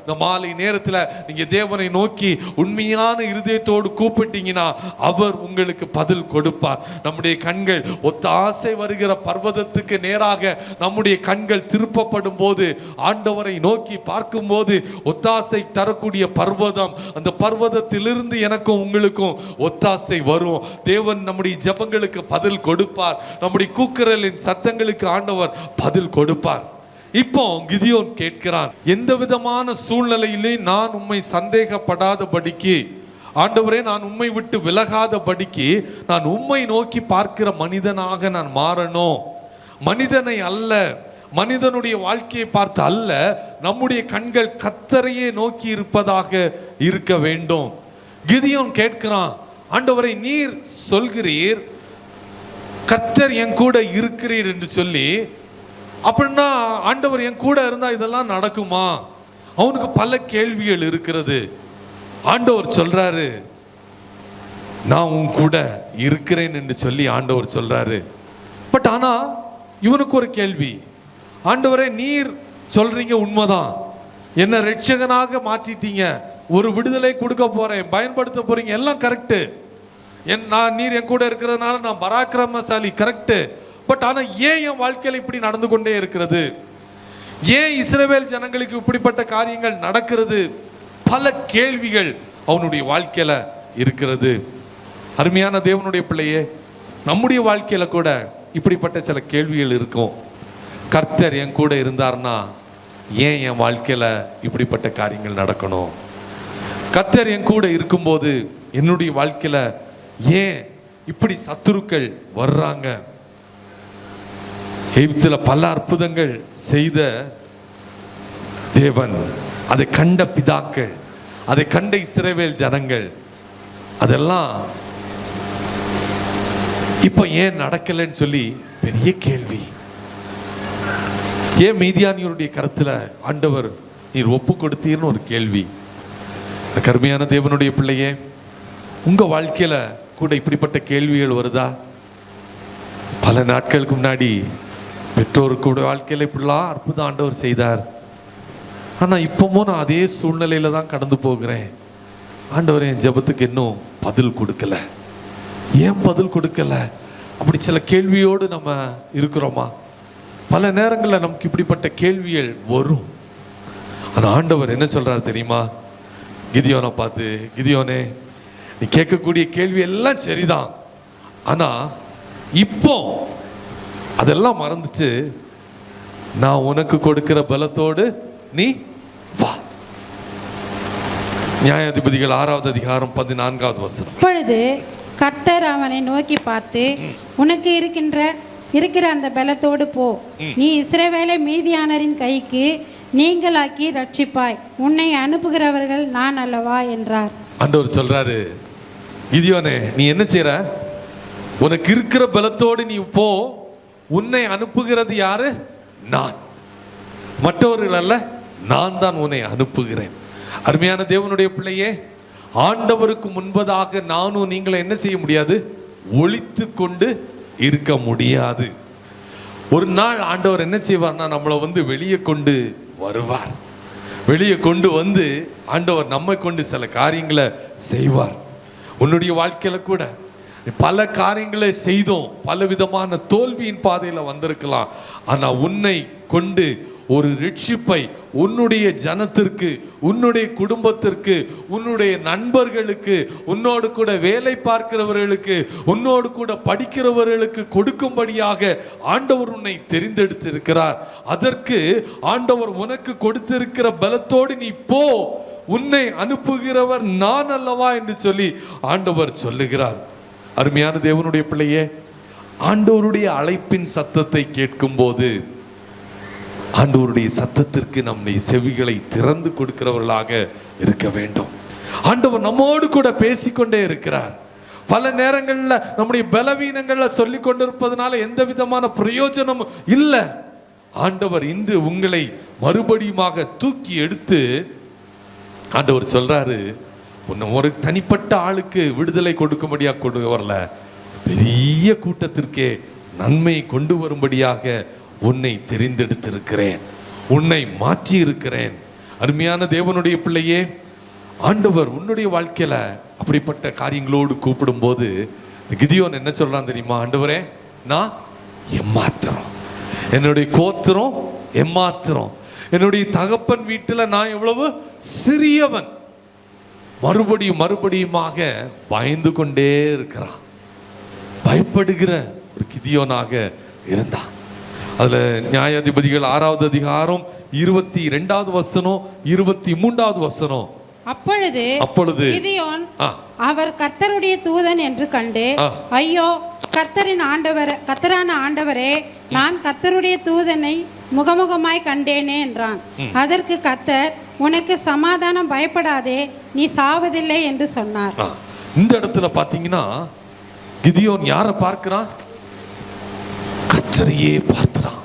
இந்த மாலை நேரத்தில் நீங்க தேவனை நோக்கி உண்மையான இருதயத்தோடு கூப்பிட்டீங்கன்னா அவர் உங்களுக்கு பதில் கொடுப்பார். நம்முடைய கண்கள் ஒத்தாசை வருகிற பர்வதத்துக்கு நேராக நம்முடைய கண்கள் திருப்பப்படும் போது, ஆண்டவரை நோக்கி பார்க்கும் போது, ஒத்தாசை தரக்கூடிய பர்வதம், அந்த பர்வதத்திலிருந்து எனக்கும் உங்களுக்கும் ஒத்தாசை வரும். தேவன் நம்முடைய ஜெபங்களுக்கு பதில் கொடுப்பார். நம்முடைய கூக்குரலின் சத்தங்களுக்கு ஆண்டவர் பதில் கொடுப்பார். இப்போ கிதியோன் கேட்கிறான், எந்த விதமான சூழ்நிலையிலே நான் உம்மை சந்தேகப்படாதபடிக்கு, ஆண்டவரே நான் உம்மை விட்டு விலகாதபடிக்கு நான் உம்மை நோக்கி பார்க்கிற மனிதனாக நான் மாறணும். மனிதனை அல்ல, மனிதனுடைய வாழ்க்கையை பார்த்து அல்ல, நம்முடைய கண்கள் கர்த்தரையே நோக்கி இருப்பதாக இருக்க வேண்டும். கிதியோன் கேட்கிறான், ஆண்டவரை நீர் சொல்கிறீர் கர்த்தர் என் கூட இருக்கிறீர் என்று சொல்லி, அப்படின்னா ஆண்டவர் என் கூட இருந்தா இதெல்லாம் நடக்குமா? அவனுக்கு பல கேள்விகள் இருக்கிறது. ஆண்டவர் சொல்றாரு, நான் உன் கூட இருக்கிறேன் என்று சொல்லி ஆண்டவர் சொல்றாரு. பட் ஆனா இவனுக்கு ஒரு கேள்வி, ஆண்டவரே நீர் சொல்றீங்க உண்மைதான், என்ன ரட்சகனாக மாற்றிட்டீங்க, ஒரு விடுதலை கொடுக்க போறேன், பயன்படுத்த போறீங்க, எல்லாம் கரெக்டு, நீர் என் கூட இருக்கிறதுனால நான் பராக்கிரமசாலி, கரெக்டு. பட் ஆனா ஏன் என் வாழ்க்கையில இப்படி நடந்து கொண்டே இருக்கிறது? ஏன் இஸ்ரவேல் ஜனங்களுக்கு இப்படிப்பட்ட காரியங்கள் நடக்கிறது? பல கேள்விகள் அவனுடைய வாழ்க்கையில இருக்கிறது. அருமையான தேவனுடைய பிள்ளையே, நம்முடைய வாழ்க்கையில கூட இப்படிப்பட்ட சில கேள்விகள் இருக்கும். கர்த்தர் என் கூட இருந்தார்னா ஏன் என் வாழ்க்கையில இப்படிப்பட்ட காரியங்கள் நடக்கணும்? கர்த்தர் என் கூட இருக்கும்போது என்னுடைய வாழ்க்கையில ஏன் இப்படி சத்துருக்கள் வர்றாங்க? எகிப்தில் பல அற்புதங்கள் செய்த தேவன், அதை கண்ட பிதாக்கள், அதை கண்ட இஸ்ரவேல் ஜனங்கள், அதெல்லாம் இப்ப ஏன் நடக்கலன்னு சொல்லி பெரிய கேள்வி. ஏன் மீதியானியருடைய கருத்துல ஆண்டவர் நீர் ஒப்பு கொடுத்தீர்னு ஒரு கேள்வி. கருமையான தேவனுடைய பிள்ளையே, உங்க வாழ்க்கையில கூட இப்படிப்பட்ட கேள்விகள் வருதா? பல நாட்களுக்கு முன்னாடி பெற்றோருக்கு வாழ்க்கையில இப்படிலாம் அற்புதம் ஆண்டவர் செய்தார், ஆனா இப்பவும் நான் அதே சூழ்நிலையில தான் கடந்து போகிறேன். ஆண்டவர் என் ஜெபத்துக்கு இன்னும் பதில் கொடுக்கல, ஏன் பதில் கொடுக்கல? அப்படி சில கேள்வியோடு நம்ம இருக்கிறோமா? பல நேரங்களில் நமக்கு இப்படிப்பட்ட கேள்விகள் வரும். ஆனா ஆண்டவர் என்ன சொல்றாரு தெரியுமா? கிதியோனை பார்த்து, கிதியோனே நீ கேட்கக்கூடிய கேள்வி எல்லாம் சரிதான், ஆனா இப்போ அதெல்லாம் மறந்துட்டு நான் உனக்கு கொடுக்கிற பலத்தோடு நீ வா. நியாயாதிபதிகள் 6வது அதிகாரம் 14வது வசனம். இப்பொழுது கர்த்தர் அவனை நோக்கி பார்த்து, உனக்கு இருக்கிற அந்த பலத்தோடு போ, நீ இஸ்ரவேலை மீதியானரின் கைக்கு நீங்களாக்கி ரட்சிப்பாய், உன்னை அனுப்புகிறவர்கள் நான் அல்லவா என்றார். ஆண்டவர் சொல்றாரு, கிதியோனே நீ என்ன செய்யற? உனக்கு இருக்கிற பலத்தோடு நீ போ, உன்னை அனுப்புகிறது யாரு? நான், மற்றவர்கள் அல்ல, நான் தான் உன்னை அனுப்புகிறேன். அருமையான தேவனுடைய பிள்ளையே, ஆண்டவருக்கு முன்பதாக நானும் நீங்களை என்ன செய்ய முடியாது? ஒளித்து கொண்டு இருக்க முடியாது. ஒரு நாள் ஆண்டவர் என்ன செய்வார்னா நம்மளை வெளியே கொண்டு வருவார். வெளியே கொண்டு வந்து ஆண்டவர் நம்மை கொண்டு சில காரியங்களை செய்வார். உன்னுடைய வாழ்க்கையில கூட பல காரியங்களை செய்தோம், பல விதமான தோல்வியின் பாதையில வந்திருக்கலாம். ஆனா உன்னை கொண்டு ஒரு ரட்சிப்பை உன்னுடைய ஜனத்திற்கு, உன்னுடைய குடும்பத்திற்கு, உன்னுடைய நண்பர்களுக்கு, உன்னோடு கூட வேலை பார்க்கிறவர்களுக்கு, உன்னோடு கூட படிக்கிறவர்களுக்கு கொடுக்கும்படியாக ஆண்டவர் உன்னை தெரிந்தெடுத்திருக்கிறார். அதற்கு ஆண்டவர் உனக்கு கொடுத்திருக்கிற பலத்தோடு நீ போ, உன்னை அனுப்புகிறவர் நான் அல்லவா என்று சொல்லி ஆண்டவர் சொல்லுகிறார். அருமையான தேவனுடைய பிள்ளையே, ஆண்டவருடைய அழைப்பின் சத்தத்தை கேட்கும் போது ஆண்டவருடைய சத்தத்திற்கு நம்முடைய செவிகளை திறந்து கொடுக்கிறவர்களாக இருக்க வேண்டும். ஆண்டவர் நம்மோடு கூட பேசிக்கொண்டே இருக்கிறார். பல நேரங்களில் நம்முடைய பலவீனங்களை சொல்லி கொண்டிருப்பதனால எந்த விதமான பிரயோஜனமும் இல்லை. ஆண்டவர் இன்று உங்களை மறுபடியுமாக தூக்கி எடுத்து ஆண்டவர் சொல்றாரு, உன்னை ஒரு தனிப்பட்ட ஆளுக்கு விடுதலை கொடுக்கும்படியாக கொண்டு வரல, பெரிய கூட்டத்திற்கே நன்மை கொண்டு வரும்படியாக உன்னை தெரிந்தெடுத்திருக்கிறேன், உன்னை மாற்றி இருக்கிறேன். அருமையான தேவனுடைய பிள்ளையே, ஆண்டவர் உன்னுடைய வாழ்க்கையில அப்படிப்பட்ட காரியங்களோடு கூப்பிடும் போது கிதியோன் என்ன சொல்றான் தெரியுமா? ஆண்டவரே, நான் எம்மாத்திரம், என்னுடைய கோத்திரம் எம்மாத்திரம், என்னுடைய தகப்பன் வீட்டில் நான் எவ்வளவு சிறியவன். மறுபடியுமாக பயந்து கொண்டே இருக்கிறான். பயப்படுகிற ஒரு கிதியோனாக இருந்தான். அதுல நியாயாதிபதிகள் 6வது அதிகாரம் 22வது வசனம் 23வது வசனம். அப்பொழுது கிதியோன் அவர் கர்த்தருடைய தூதன் என்று கண்டு, ஐயோ கர்த்தரான ஆண்டவரே, நான் கர்த்தருடைய தூதனை முகமுகமாய் கண்டேனே என்றான். அதற்கு கர்த்தர், உனக்கு சமாதானம், பயப்படாதே, நீ சாவதில்லை என்று சொன்னார். இந்த இடத்துல பாத்தீங்கன்னா கிதியோன் யாரை பார்க்கிறான்? கர்த்தரையே பார்க்கிறான்.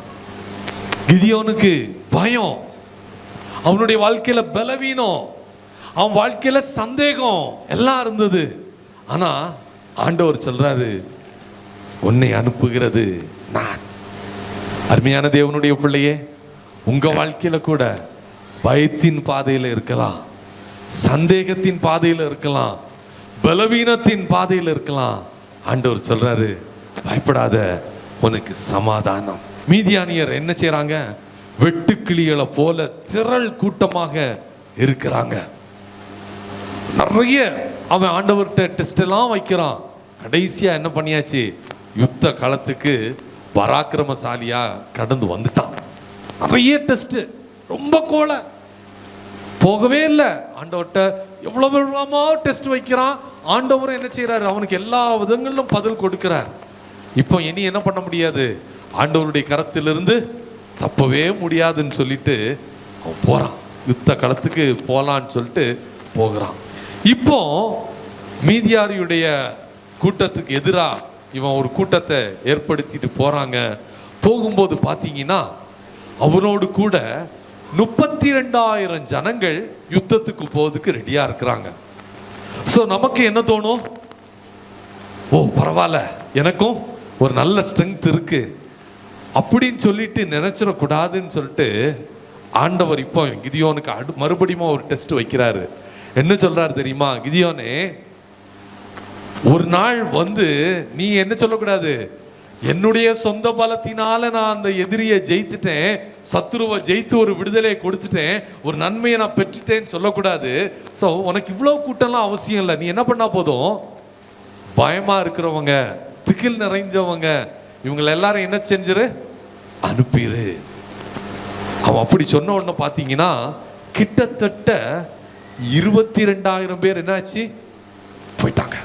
கிதியோனுக்கு பயம், அவனுடைய வாழ்க்கையில பலவீனம், அவன் வாழ்க்கையில சந்தேகம் எல்லாம் இருந்தது. ஆனா ஆண்டவர் சொல்றாரு, உன்னை அனுப்புகிறது நான். அருமையான தேவனுடைய பிள்ளையே, உங்க வாழ்க்கையில கூட பயத்தின் பாதையில இருக்கலாம், சந்தேகத்தின் பாதையில இருக்கலாம், பலவீனத்தின் பாதையில இருக்கலாம். ஆண்டவர் சொல்றாரு, பயப்படாத, உனக்கு சமாதானம். மீதியானியர் என்ன செய்யறாங்க? வெட்டுக்கிளிகளை போல திரள் கூட்டமாக இருக்கிறாங்க. நிறைய அவன் ஆண்டவர்கிட்ட டெஸ்ட் எல்லாம் வைக்கிறான். கடைசியா என்ன பண்ணியாச்சு? யுத்த களத்துக்கு பராக்கிரமசாலியா கடந்து வந்துட்டான். நிறைய டெஸ்ட், ரொம்ப கோலை, போகவே இல்லை. ஆண்டவர்கிட்ட எவ்வளவு டெஸ்ட் வைக்கிறான். ஆண்டவரும் என்ன செய்யறாரு? அவனுக்கு எல்லா விதங்களிலும் பதில் கொடுக்கிறார். இப்போ இனி என்ன பண்ண முடியாது, ஆண்டவருடைய கரத்திலிருந்து தப்பவே முடியாதுன்னு சொல்லிட்டு அவன் போறான். யுத்த களத்துக்கு போலான்னு சொல்லிட்டு போகிறான். இப்போ மீதியாரியுடைய கூட்டத்துக்கு எதிராக இவன் ஒரு கூட்டத்தை ஏற்படுத்திட்டு போறாங்க. போகும்போது பார்த்தீங்கன்னா அவனோடு கூட 32,000 ஜனங்கள் யுத்தத்துக்கு போவதுக்கு ரெடியா இருக்கிறாங்க. ஸோ நமக்கு என்ன தோணும்? ஓ பரவாயில்ல, எனக்கும் ஒரு நல்ல ஸ்ட்ரென்த் இருக்கு அப்படின்னு சொல்லிட்டு நினைச்சிடக்கூடாதுன்னு சொல்லிட்டு ஆண்டவர் இப்போ கிதியோனுக்கு மறுபடியும் ஒரு டெஸ்ட் வைக்கிறாரு. என்ன சொல்றாரு தெரியுமா? கிதியோனே, ஒரு நாள் நீ என்ன சொல்லக்கூடாது, என்னுடைய சொந்த பலத்தினால நான் அந்த எதிரியை ஜெயித்துட்டேன், சத்துருவை ஜெயித்து ஒரு விடுதலையை கொடுத்துட்டேன், ஒரு நன்மையை நான் பெற்றுட்டேன்னு சொல்லக்கூடாது. ஸோ உனக்கு இவ்வளோ கூட்டம்லாம் அவசியம் இல்லை. நீ என்ன பண்ணா போதும், பயமா இருக்கிறவங்க, திகில் நிறைஞ்சவங்க, இவங்களை எல்லாரும் என்ன செஞ்சிரு, அனுப்பிடு. அவன் அப்படி சொன்ன உடனே பார்த்தீங்கன்னா கிட்டத்தட்ட 22,000 பேர் என்னாச்சு, போயிட்டாங்க.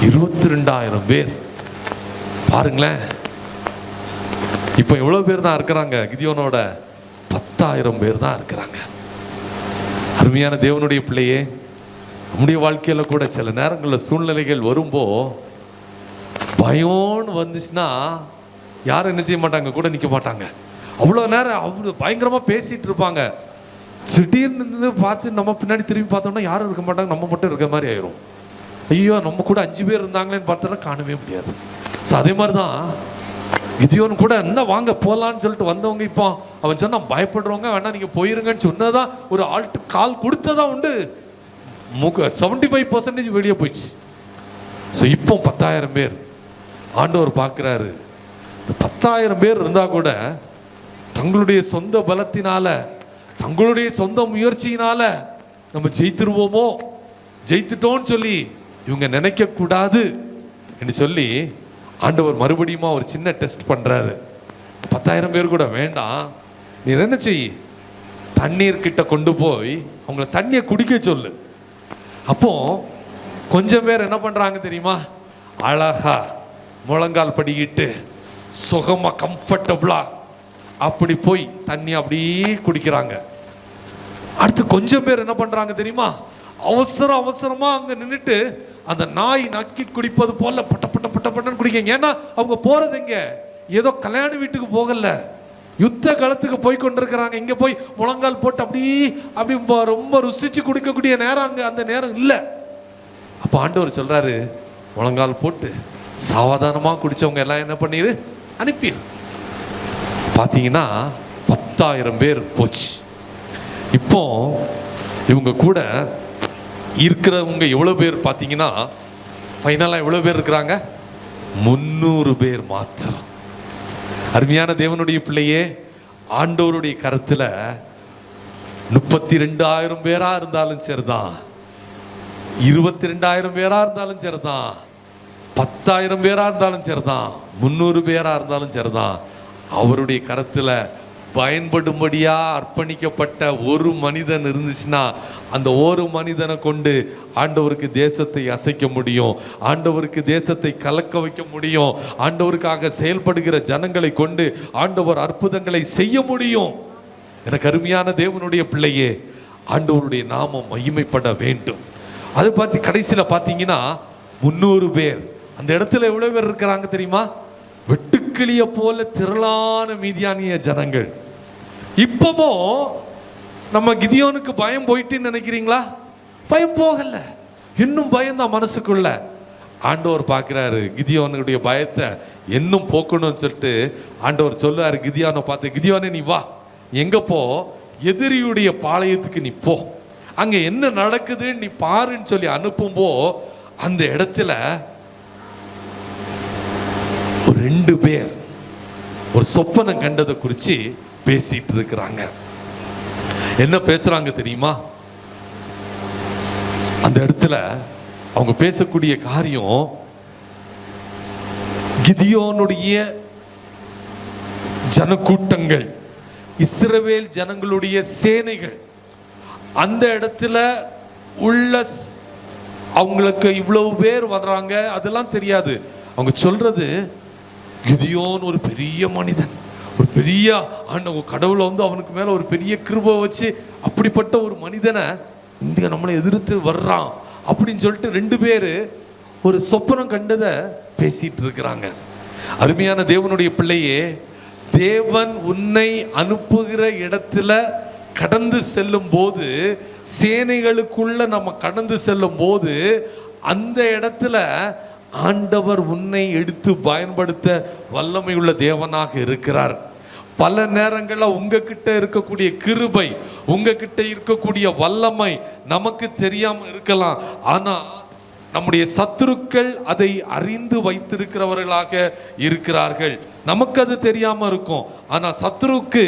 22,000 பேர் பாருங்களேன். இப்போ எவ்வளவு பேர் தான் இருக்கிறாங்க? கிதியோனோட 10,000 பேர் தான் இருக்கிறாங்க. அருமையான தேவனுடைய பிள்ளையே, நம்முடைய வாழ்க்கையில கூட சில நேரங்களில் சூழ்நிலைகள் வரும்போ பயம்னு வந்துச்சுன்னா யாரும் என்ன செய்ய மாட்டாங்க, கூட நிற்க மாட்டாங்க. அவ்வளோ நேரம் அவ்வளோ பயங்கரமாக பேசிட்டு இருப்பாங்க. திடீர்னு பார்த்து நம்ம பின்னாடி திரும்பி பார்த்தோம்னா யாரும் இருக்க மாட்டாங்க, நம்ம மட்டும் இருக்கிற மாதிரி ஆயிரும். ஐயோ, நம்ம கூட 5 பேர் இருந்தாங்களேன்னு பார்த்தோன்னா காணவே முடியாது. ஸோ அதே மாதிரி தான் கிதியோன் கூட என்ன வாங்க போலான்னு சொல்லிட்டு வந்தவங்க இப்போ அவன் சொன்னா பயப்படுறவங்க வேணா நீங்க போயிருங்கன்னு சொன்னதான் ஒரு ஆல்ட்டு கால் கொடுத்ததா உண்டு. 75% வெளியே போயிடுச்சு. ஸோ இப்போ 10,000 பேர் ஆண்டவர் பார்க்குறாரு. 10,000 பேர் இருந்தா கூட தங்களுடைய சொந்த பலத்தினால, தங்களுடைய சொந்த முயற்சியினால நம்ம ஜெயித்துருவோமோ, ஜெயித்துட்டோன்னு சொல்லி இவங்க நினைக்க கூடாது என்று சொல்லி ஆண்டவர் மறுபடியும் ஒரு சின்ன டெஸ்ட் பண்றாரு. 10,000 பேர் கூட வேண்டாம், நீ என்ன செய், தண்ணீர் கிட்ட கொண்டு போய் அவங்கள தண்ணியை குடிக்க சொல்லு. அப்போ கொஞ்சம் பேர் என்ன பண்றாங்க தெரியுமா, அழகா முழங்கால் படிக்கிட்டு சுகமா கம்ஃபர்டபுளா அப்படி போய் தண்ணி அப்படியே குடிக்கிறாங்க. அடுத்து கொஞ்சம் பேர் என்ன பண்றாங்க தெரியுமா, அவசரமா அங்க நின்றுட்டு அந்த நாய் நக்கி குடிப்பது போல பட்ட பட்ட பட்ட பட்டன்னு குடிக்கங்க. ஏன்னா அவங்க போறது எங்க, ஏதோ கல்யாண வீட்டுக்கு போகல, யுத்த களத்துக்கு போய் கொண்டிருக்கிறாங்க. இங்க போய் முழங்கால் போட்டு அப்படி ரொம்ப ருசிச்சு குடிக்கக்கூடிய நேரம் அங்க அந்த நேரம் இல்லை. அப்ப ஆண்டவர் சொல்றாரு, முழங்கால் போட்டு சாவதானமா குடிச்சவங்க எல்லாம் என்ன பண்ணிரு, அனுப்பிடு. பாத்தீங்கன்னா 10,000 பேர் போச்சு. இப்போ இவங்க கூட இருக்கிறவங்க எவ்வளவு பேர் பார்த்தீங்கன்னா, ஃபைனலா எவ்வளவு பேர் இருக்கிறாங்க, 300 பேர் மாத்திரம். அருமையான தேவனுடைய பிள்ளையே, ஆண்டவருடைய கருத்துல 32,000 பேரா இருந்தாலும் சரிதான், 22,000 பேரா இருந்தாலும் சரிதான், 10,000 பேரா இருந்தாலும் சரிதான், 300 பேரா இருந்தாலும் சரிதான், அவருடைய கருத்துல பயன்படும்படியா அர்ப்பணிக்கப்பட்ட ஒரு மனிதன் இருந்துச்சுன்னா அந்த ஒரு மனிதனை கொண்டு ஆண்டவருக்கு தேசத்தை அசைக்க முடியும், ஆண்டவருக்கு தேசத்தை கலக்க வைக்க முடியும், ஆண்டவருக்காக செயல்படுகிற ஜனங்களை கொண்டு ஆண்டவர் அற்புதங்களை செய்ய முடியும். எனக்கு அருமையான தேவனுடைய பிள்ளையே, ஆண்டவருடைய நாமம் மகிமைப்பட வேண்டும். அது பார்த்து கடைசியில் பார்த்தீங்கன்னா 300 பேர் அந்த இடத்துல எவ்வளவு பேர் இருக்கிறாங்க தெரியுமா, வெட்டுக்கிளிய போல திரளான மீதியானிய ஜனங்கள். இப்பவும் நம்ம கிதியோனுக்கு பயம் போயிட்டுன்னு நினைக்கிறீங்களா? பயம் போகல, இன்னும் பயம்தான் மனசுக்குள்ள. ஆண்டவர் பார்க்கிறாரு கிதியோனுடைய பயத்தை இன்னும் போக்கணும்னு சொல்லிட்டு ஆண்டவர் சொல்லுவாரு கிதியோனை பார்த்து, கிதியோனே நீ வா, எங்க போ, எதிரியுடைய பாளையத்துக்கு நீ போ, அங்க என்ன நடக்குதுன்னு நீ பாருன்னு சொல்லி அனுப்பும்போ அந்த இடத்துல ஒரு 2 பேர் ஒரு சொப்பனம் கண்டதை குறித்து பேசிட்டு இருக்கிறாங்க. என்ன பேசுறாங்க தெரியுமா, அந்த இடத்துல அவங்க பேசக்கூடிய காரியம், கிதியோனுடைய ஜனக்கூட்டங்கள், இஸ்ரவேல் ஜனங்களுடைய சேனைகள் அந்த இடத்துல உள்ள அவங்களுக்கு இவ்வளவு பேர் வர்றாங்க, அதெல்லாம் தெரியாது. அவங்க சொல்றது, கிதியோன் ஒரு பெரிய மனிதன், ஒரு பெரிய கடவுளை அவனுக்கு மேல ஒரு பெரிய கிருபை வச்சு அப்படிப்பட்ட ஒரு மனிதனை இந்த நம்மளை எதிர்த்து வர்றான் அப்படின்னு சொல்லிட்டு 2 பேரு ஒரு சொப்பனம் கண்டதை பேசிட்டு இருக்கிறாங்க. அருமையான தேவனுடைய பிள்ளையே, தேவன் உன்னை அனுப்புகிற இடத்துல கடந்து செல்லும் போது, சேனைகளுக்குள்ள நம்ம கடந்து செல்லும் போது அந்த இடத்துல ஆண்டவர் உன்னை எடுத்து பயன்படுத்த வல்லமை உள்ள தேவனாக இருக்கிறார். பல நேரங்களில் உங்ககிட்ட இருக்கக்கூடிய கிருபை, உங்ககிட்ட இருக்கக்கூடிய வல்லமை நமக்கு தெரியாம இருக்கலாம். ஆனா நம்முடைய சத்துருக்கள் அதை அறிந்து வைத்திருக்கிறவர்களாக இருக்கிறார்கள். நமக்கு அது தெரியாம இருக்கும். ஆனா சத்துருக்கு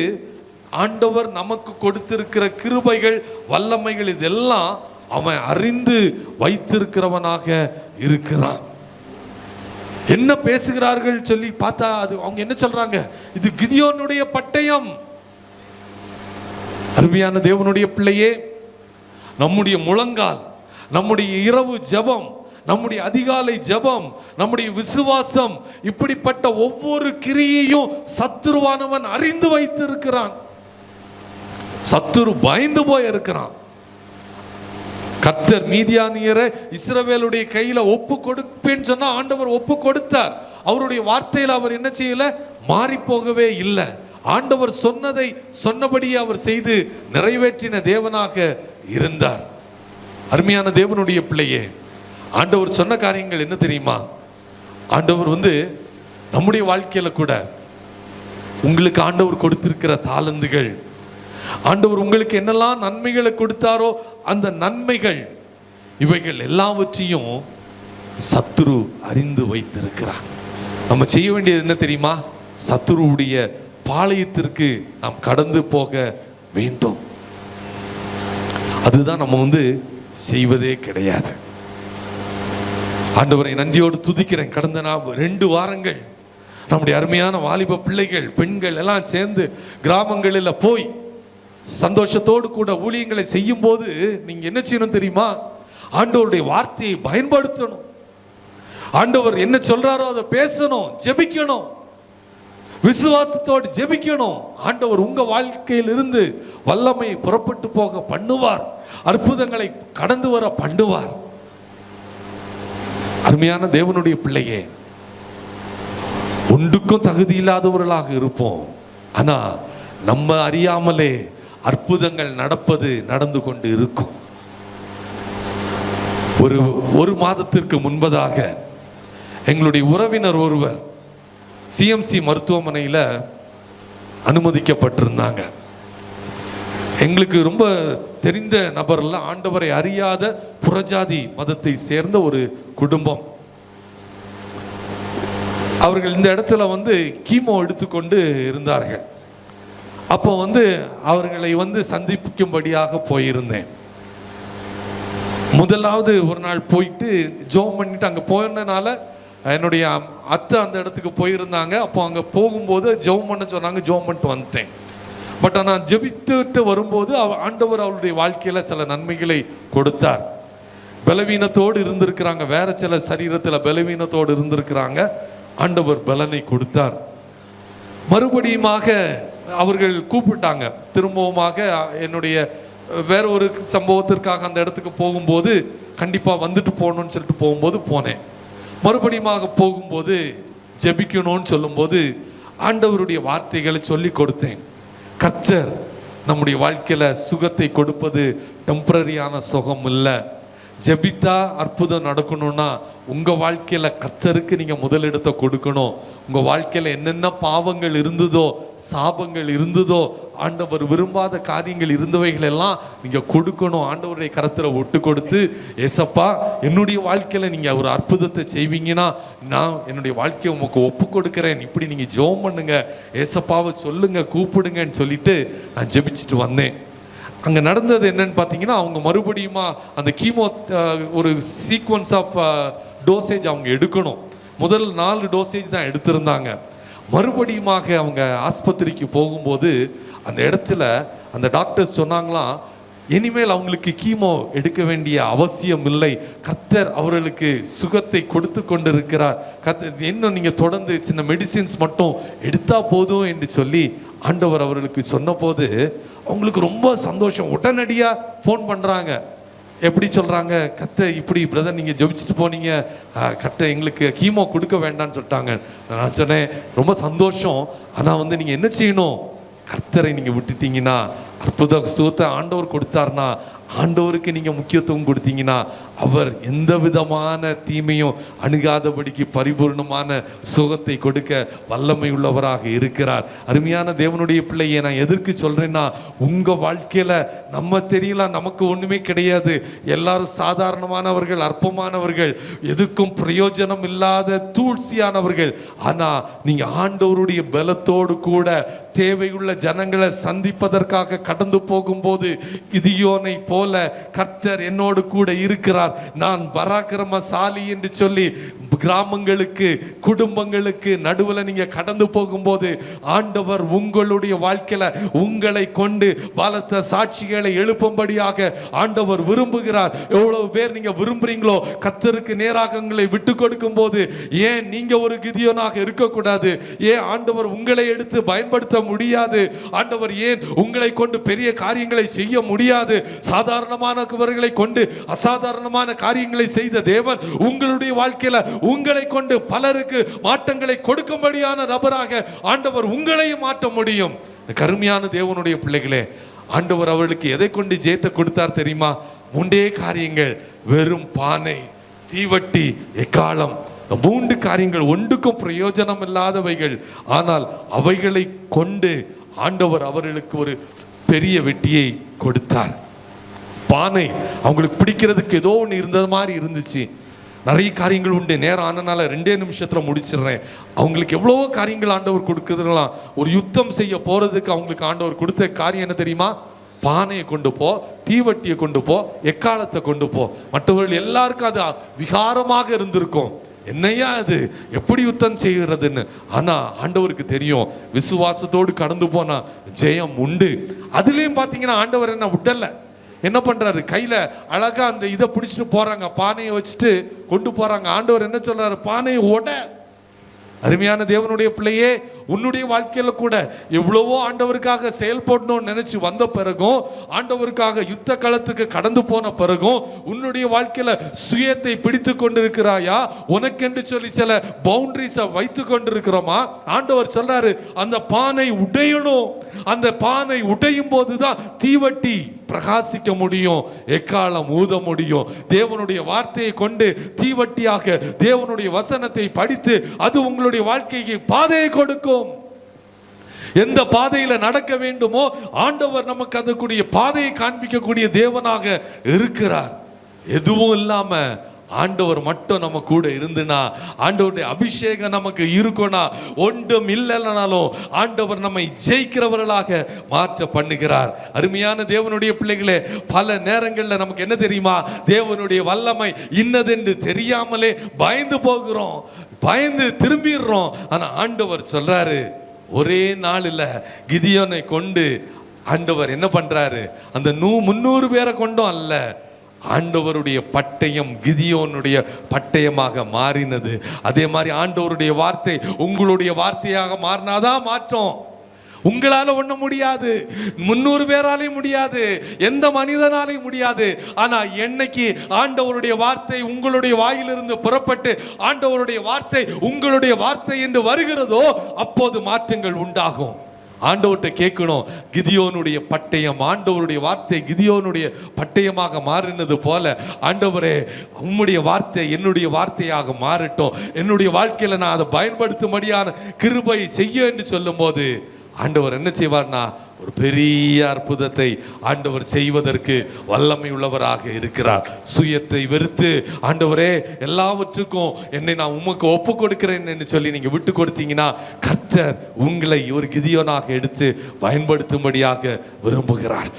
ஆண்டவர் நமக்கு கொடுத்திருக்கிற கிருபைகள், வல்லமைகள் இதெல்லாம் அவன் அறிந்து வைத்திருக்கிறவனாக இருக்கிறான். என்ன பேசுகிறார்கள் சொல்லி பார்த்தா அது அவங்க என்ன சொல்றாங்க, இது கிதியோனுடைய பட்டயம். அருமையான தேவனுடைய பிள்ளையே, நம்முடைய முழங்கால், நம்முடைய இரவு ஜெபம், நம்முடைய அதிகாலை ஜெபம், நம்முடைய விசுவாசம், இப்படிப்பட்ட ஒவ்வொரு கிரியையும் சத்துருவானவன் அறிந்து வைத்திருக்கிறான். சத்துரு பயந்து போய் இருக்கிறான். கர்த்தர் மீதியானியரை இஸ்ரவேலுடைய கையில ஒப்பு கொடுப்பேன்னு சொன்னா ஆண்டவர் ஒப்பு கொடுத்தார். அவருடைய வார்த்தையில் அவர் என்ன செய்யல, மாறி போகவே இல்லை. ஆண்டவர் சொன்னதை சொன்னபடியே அவர் செய்து நிறைவேற்றின தேவனாக இருந்தார். அருமையான தேவனுடைய பிள்ளையே, ஆண்டவர் சொன்ன காரியங்கள் என்ன தெரியுமா, ஆண்டவர் நம்முடைய வாழ்க்கையில கூட உங்களுக்கு ஆண்டவர் கொடுத்திருக்கிற தாளந்துகள், ஆண்டவர் உங்களுக்கு என்னெல்லாம் நன்மைகளை கொடுத்தாரோ அந்த நன்மைகள், இவைகள் எல்லாவற்றையும் சத்துரு அறிந்து வைத்திருக்கிறார். நம்ம செய்ய வேண்டியது என்ன தெரியுமா? சத்துருவுடைய பாளையத்திற்கு நாம் கடந்து போக வேண்டும். அதுதான் நம்ம செய்வதே கிடையாது. ஆண்டவரை நன்றியோடு துதிக்கிறேன். கடந்த 2 வாரங்கள் நம்முடைய அருமையான வாலிப பிள்ளைகள், பெண்கள் எல்லாம் சேர்ந்து கிராமங்களில் போய் சந்தோஷத்தோடு கூட ஊழியங்களை செய்யும் போது நீங்க என்ன செய்யணும் தெரியுமா? ஆண்டவருடைய வார்த்தையை பயன்படுத்தணும். ஆண்டவர் என்ன சொல்றாரோ அதை பேசணும், ஜெபிக்கணும், விசுவாசத்தோடு ஜெபிக்கணும். ஆண்டவர் உங்க வாழ்க்கையில் இருந்து வல்லமை புறப்பட்டு போக பண்ணுவார், அற்புதங்களை கடந்து வர பண்ணுவார். அருமையான தேவனுடைய பிள்ளையே, ஒன்றுக்கும் தகுதி இல்லாதவர்களாக இருப்போம். ஆனா நம்ம அறியாமலே அற்புதங்கள் நடந்து கொண்டு இருக்கும். ஒரு மாதத்திற்கு முன்பதாக எங்களுடைய உறவினர் ஒருவர் சிஎம்சி மருத்துவமனையில் அனுமதிக்கப்பட்டிருந்தாங்க. எங்களுக்கு ரொம்ப தெரிந்த நபர்ல, ஆண்டவரை அறியாத புறஜாதி மதத்தை சேர்ந்த ஒரு குடும்பம். அவர்கள் இந்த இடத்துல கீமோ எடுத்துக்கொண்டு இருந்தார்கள். அப்போ அவர்களை சந்திக்கும்படியாக போயிருந்தேன். முதலாவது ஒரு நாள் போயிட்டு ஜோம் பண்ணிட்டு அங்கே போயிருந்தனால என்னுடைய அத்தை அந்த இடத்துக்கு போயிருந்தாங்க. அப்போ அங்கே போகும்போது ஜெபம் பண்ண சொன்னாங்க, ஜெபம் பண்ணிட்டு வந்துட்டேன். பட் நான் ஜெபித்துட்டு வரும்போது ஆண்டவர் அவருடைய வாழ்க்கையில் சில நன்மைகளை கொடுத்தார். பலவீனத்தோடு இருந்திருக்கிறாங்க, வேற சில சரீரத்தில் பலவீனத்தோடு இருந்திருக்கிறாங்க. ஆண்டவர் பலனை கொடுத்தார். மறுபடியுமாக அவர்கள் கூப்பிட்டாங்க. திரும்பவுமாக என்னுடைய வேற ஒரு சம்பவத்திற்காக அந்த இடத்துக்கு போகும்போது கண்டிப்பாக வந்துட்டு போகணும்னு சொல்லிட்டு போகும்போது போனேன். மறுபடியுமாக போகும்போது ஜெபிக்கணும்னு சொல்லும்போது ஆண்டவருடைய வார்த்தைகளை சொல்லி கொடுத்தேன். கர்த்தர் நம்முடைய வாழ்க்கையில் சுகத்தை கொடுப்பது டெம்பரரியான சுகம் இல்லை. ஜெபித்தா அற்புதம் நடக்கணும்னா உங்கள் வாழ்க்கையில் கர்த்தருக்கு நீங்கள் முதலிடத்தை கொடுக்கணும். உங்கள் வாழ்க்கையில் என்னென்ன பாவங்கள் இருந்ததோ, சாபங்கள் இருந்ததோ, ஆண்டவர் விரும்பாத காரியங்கள் இருந்தவைகள் எல்லாம் நீங்கள் கொடுக்கணும். ஆண்டவருடைய கரத்தில் ஒட்டு கொடுத்து, ஏசப்பா என்னுடைய வாழ்க்கையில் நீங்கள் ஒரு அற்புதத்தை செய்வீங்கன்னா நான் என்னுடைய வாழ்க்கையை உங்களுக்கு ஒப்பு கொடுக்குறேன், இப்படி நீங்கள் ஜெபம் பண்ணுங்க, ஏசப்பாவை சொல்லுங்க, கூப்பிடுங்கன்னு சொல்லிட்டு நான் ஜெபிச்சுட்டு வந்தேன். அங்கே நடந்தது என்னன்னு பார்த்தீங்கன்னா, அவங்க மறுபடியுமா அந்த கீமோ ஒரு சீக்வன்ஸ் ஆஃப் டோசேஜ் அவங்க எடுக்கணும். முதல் 4 டோசேஜ் தான் எடுத்திருந்தாங்க. மறுபடியுமாக அவங்க ஆஸ்பத்திரிக்கு போகும்போது அந்த இடத்துல அந்த டாக்டர்ஸ் சொன்னாங்களாம், இனிமேல் அவங்களுக்கு கீமோ எடுக்க வேண்டிய அவசியம் இல்லை, கர்த்தர் அவர்களுக்கு சுகத்தை கொடுத்து கொண்டு இருக்கிறார், இன்னும் நீங்கள் தொடர்ந்து சின்ன மெடிசின்ஸ் மட்டும் எடுத்தா போதும் என்று சொல்லி ஆண்டவர் அவர்களுக்கு சொன்ன போது அவங்களுக்கு ரொம்ப சந்தோஷம். உடனடியாக ஃபோன் பண்ணுறாங்க. எப்படி சொல்கிறாங்க, கத்தை இப்படி பிரதர் நீங்கள் ஜெபிச்சுட்டு போனீங்க, கத்தை எங்களுக்கு கீமோ கொடுக்க வேண்டாம்னு சொல்லிட்டாங்க. நான் சொன்னேன், ரொம்ப சந்தோஷம், ஆனால் நீங்கள் என்ன செய்யணும், கர்த்தரை நீங்கள் விட்டுட்டீங்கன்னா, அற்புத சுகத்தை ஆண்டவர் கொடுத்தாருன்னா, ஆண்டவருக்கு நீங்கள் முக்கியத்துவம் கொடுத்தீங்கன்னா அவர் எந்த விதமான தீமையும் அணுகாதபடிக்கு பரிபூர்ணமான சுகத்தை கொடுக்க வல்லமை உள்ளவராக இருக்கிறார். அருமையான தேவனுடைய பிள்ளையை நான் எதற்கு சொல்றேன்னா, உங்க வாழ்க்கையில நம்ம தெரியல, நமக்கு ஒண்ணுமே கிடையாது, எல்லாரும் சாதாரணமானவர்கள், அற்பமானவர்கள், எதுக்கும் பிரயோஜனம் இல்லாத தூழ்ச்சியானவர்கள். ஆனா நீங்க ஆண்டவருடைய பலத்தோடு கூட தேவையுள்ள ஜனங்களை சந்திப்பதற்காக கடந்து போகும்போது கிதியோனை போல கர்த்தர் என்னோடு கூட இருக்கிறார், நான் பராக்கிரமசாலி என்று சொல்லி கிராமங்களுக்கு, குடும்பங்களுக்கு நடுவில் நீங்க கடந்து போகும்போது ஆண்டவர் உங்களுடைய வாழ்க்கையில உங்களை கொண்டு பலத்த சாட்சிகளை எழுப்பும்படியாக ஆண்டவர் விரும்புகிறார். எவ்வளவு பேர் நீங்க விரும்புறீங்களோ கர்த்தருக்கு நேராக உங்களை விட்டு கொடுக்கும் போது, ஏன் நீங்க ஒரு கிதியோனாக இருக்கக்கூடாது? ஏன் ஆண்டவர் உங்களை எடுத்து பயன்படுத்த முடியாது? ஆண்டவர் ஏன் உங்களை கொண்டு பெரிய காரியங்களை செய்ய முடியாது? சாதாரணமானவர்களை கொண்டு அசாதாரணமான காரியங்களை செய்த தேவன் உங்களுடைய வாழ்க்கையில உங்களை கொண்டு பலருக்கு மாற்றங்களை கொடுக்கும்படியான நபராக ஆண்டவர் உங்களையும் மாற்ற முடியும். கருமையான தேவனுடைய பிள்ளைகளே, ஆண்டவர் அவர்களுக்கு எதை கொண்டு ஜெயத்தை கொடுத்தார் தெரியுமா? 3 காரியங்கள், வெறும் பானை, தீவட்டி, எக்காலம். மூன்று காரியங்கள் ஒன்றுக்கும் பிரயோஜனம் இல்லாதவைகள், ஆனால் அவைகளை கொண்டு ஆண்டவர் அவர்களுக்கு ஒரு பெரிய வெற்றியை கொடுத்தார். பானை அவங்களுக்கு பிடிக்கிறதுக்கு ஏதோ ஒன்று இருந்தது மாதிரி இருந்துச்சு. நிறைய காரியங்கள் உண்டு, நேரம் ஆனனால 2 நிமிஷத்துல முடிச்சிடுறேன். அவங்களுக்கு எவ்வளவோ காரியங்கள் ஆண்டவர் கொடுக்குறதுலாம். ஒரு யுத்தம் செய்ய போறதுக்கு அவங்களுக்கு ஆண்டவர் கொடுத்த காரியம் என்ன தெரியுமா? பானையை கொண்டு போ, தீவட்டியை கொண்டு போ, எக்காலத்தை கொண்டு போ. மற்றவர்கள் எல்லாருக்கும் அது விகாரமாக இருந்திருக்கும், என்னையா அது, எப்படி யுத்தம் செய்கிறதுன்னு. ஆனா ஆண்டவருக்கு தெரியும், விசுவாசத்தோடு கடந்து போனா ஜெயம் உண்டு. அதுலயும் பாத்தீங்கன்னா ஆண்டவர் என்ன விடல, என்ன பண்றாரு, கையில அழகா அந்த இதை பிடிச்சிட்டு போறாங்க, பானையை வச்சுட்டு கொண்டு போறாங்க. ஆண்டவர் என்ன சொல்றாரு, பானையை உட. அருமையான தேவனுடைய பிள்ளையே, உன்னுடைய வாழ்க்கையில கூட எவ்வளவோ ஆண்டவருக்காக செயல்படணும்னு நினைச்சு வந்த பிறகும், ஆண்டவருக்காக யுத்த களத்துக்கு கடந்து போன பிறகும், உன்னுடைய வாழ்க்கையில சுயத்தை பிடித்து கொண்டிருக்கிறாயா? உனக்கென்று சொல்லி சில பவுண்டரிஸை வைத்து கொண்டிருக்கிறோமா? ஆண்டவர் சொல்றாரு, அந்த பானை உடையணும். அந்த பானை உடையும் போதுதான் தீவட்டி பிரகாசிக்க முடியும், எக்காலம் ஊத முடியும். தேவனுடைய வார்த்தையை கொண்டு தீவட்டியாக தேவனுடைய வசனத்தை படித்து அது உங்களுடைய வாழ்க்கைக்கு பாதையை கொடுக்கும். எந்த பாதையில நடக்க வேண்டுமோ ஆண்டவர் நமக்கு அதற்குரிய பாதையை காண்பிக்கக்கூடிய தேவனாக இருக்கிறார். எதுவும் இல்லாம ஆண்டவர் மட்டும் நம்ம கூட இருந்துனா, ஆண்டவருடைய அபிஷேகம் நமக்கு இருக்கும்னா, ஒன்றும் இல்லைனாலும் ஆண்டவர் நம்மை ஜெயிக்கிறவர்களாக மாற்ற பண்ணுகிறார். அருமையான தேவனுடைய பிள்ளைகளே, பல நேரங்களில் நமக்கு என்ன தெரியுமா, தேவனுடைய வல்லமை இன்னதென்று தெரியாமலே பயந்து போகிறோம், பயந்து திரும்பிடுறோம். ஆனா ஆண்டவர் சொல்றாரு, ஒரே நாளில் கிதியோனை கொண்டு ஆண்டவர் என்ன பண்றாரு, அந்த 300 பேரை கொண்டும் அல்ல, ஆண்டவருடைய பட்டயம் கிதியோனுடைய பட்டயமாக மாறினது. அதே மாதிரி ஆண்டவருடைய வார்த்தை உங்களுடைய வார்த்தையாக மாறினாதான் மாற்றம். உங்களால ஒண்ணு முடியாது, 300 பேராலே முடியாது, எந்த மனிதனாலே முடியாது. ஆனா என்னைக்கு ஆண்டவருடைய வார்த்தை உங்களுடைய வாயிலிருந்து புறப்பட்டு ஆண்டவருடைய வார்த்தை உங்களுடைய வார்த்தை என்று வருகிறதோ, அப்போது மாற்றங்கள் உண்டாகும். ஆண்டவர்கிட்ட கேட்கணும், கிதியோனுடைய பட்டயம், ஆண்டவருடைய வார்த்தை கிதியோனுடைய பட்டயமாக மாறினது போல, ஆண்டவரே உம்முடைய வார்த்தை என்னுடைய வார்த்தையாக மாறட்டும், என்னுடைய வாழ்க்கையில நான் அதை பயன்படுத்தும்படியான கிருபை செய்ய என்று சொல்லும் போது ஆண்டவர் என்ன செய்வார்னா, ஒரு பெரிய அற்புதத்தை ஆண்டவர் செய்வதற்கு வல்லமை உள்ளவராக இருக்கிறார். சுயத்தை வெறுத்து ஆண்டவரே எல்லாவற்றுக்கும் என்னை நான் உமக்கு ஒப்பு கொடுக்கிறேன் என்று சொல்லி நீங்க விட்டு கொடுத்தீங்கன்னா, கர்த்தர் உங்களை ஒரு கிதியோனாக எடுத்து பயன்படுத்தும்படியாக விரும்புகிறார்.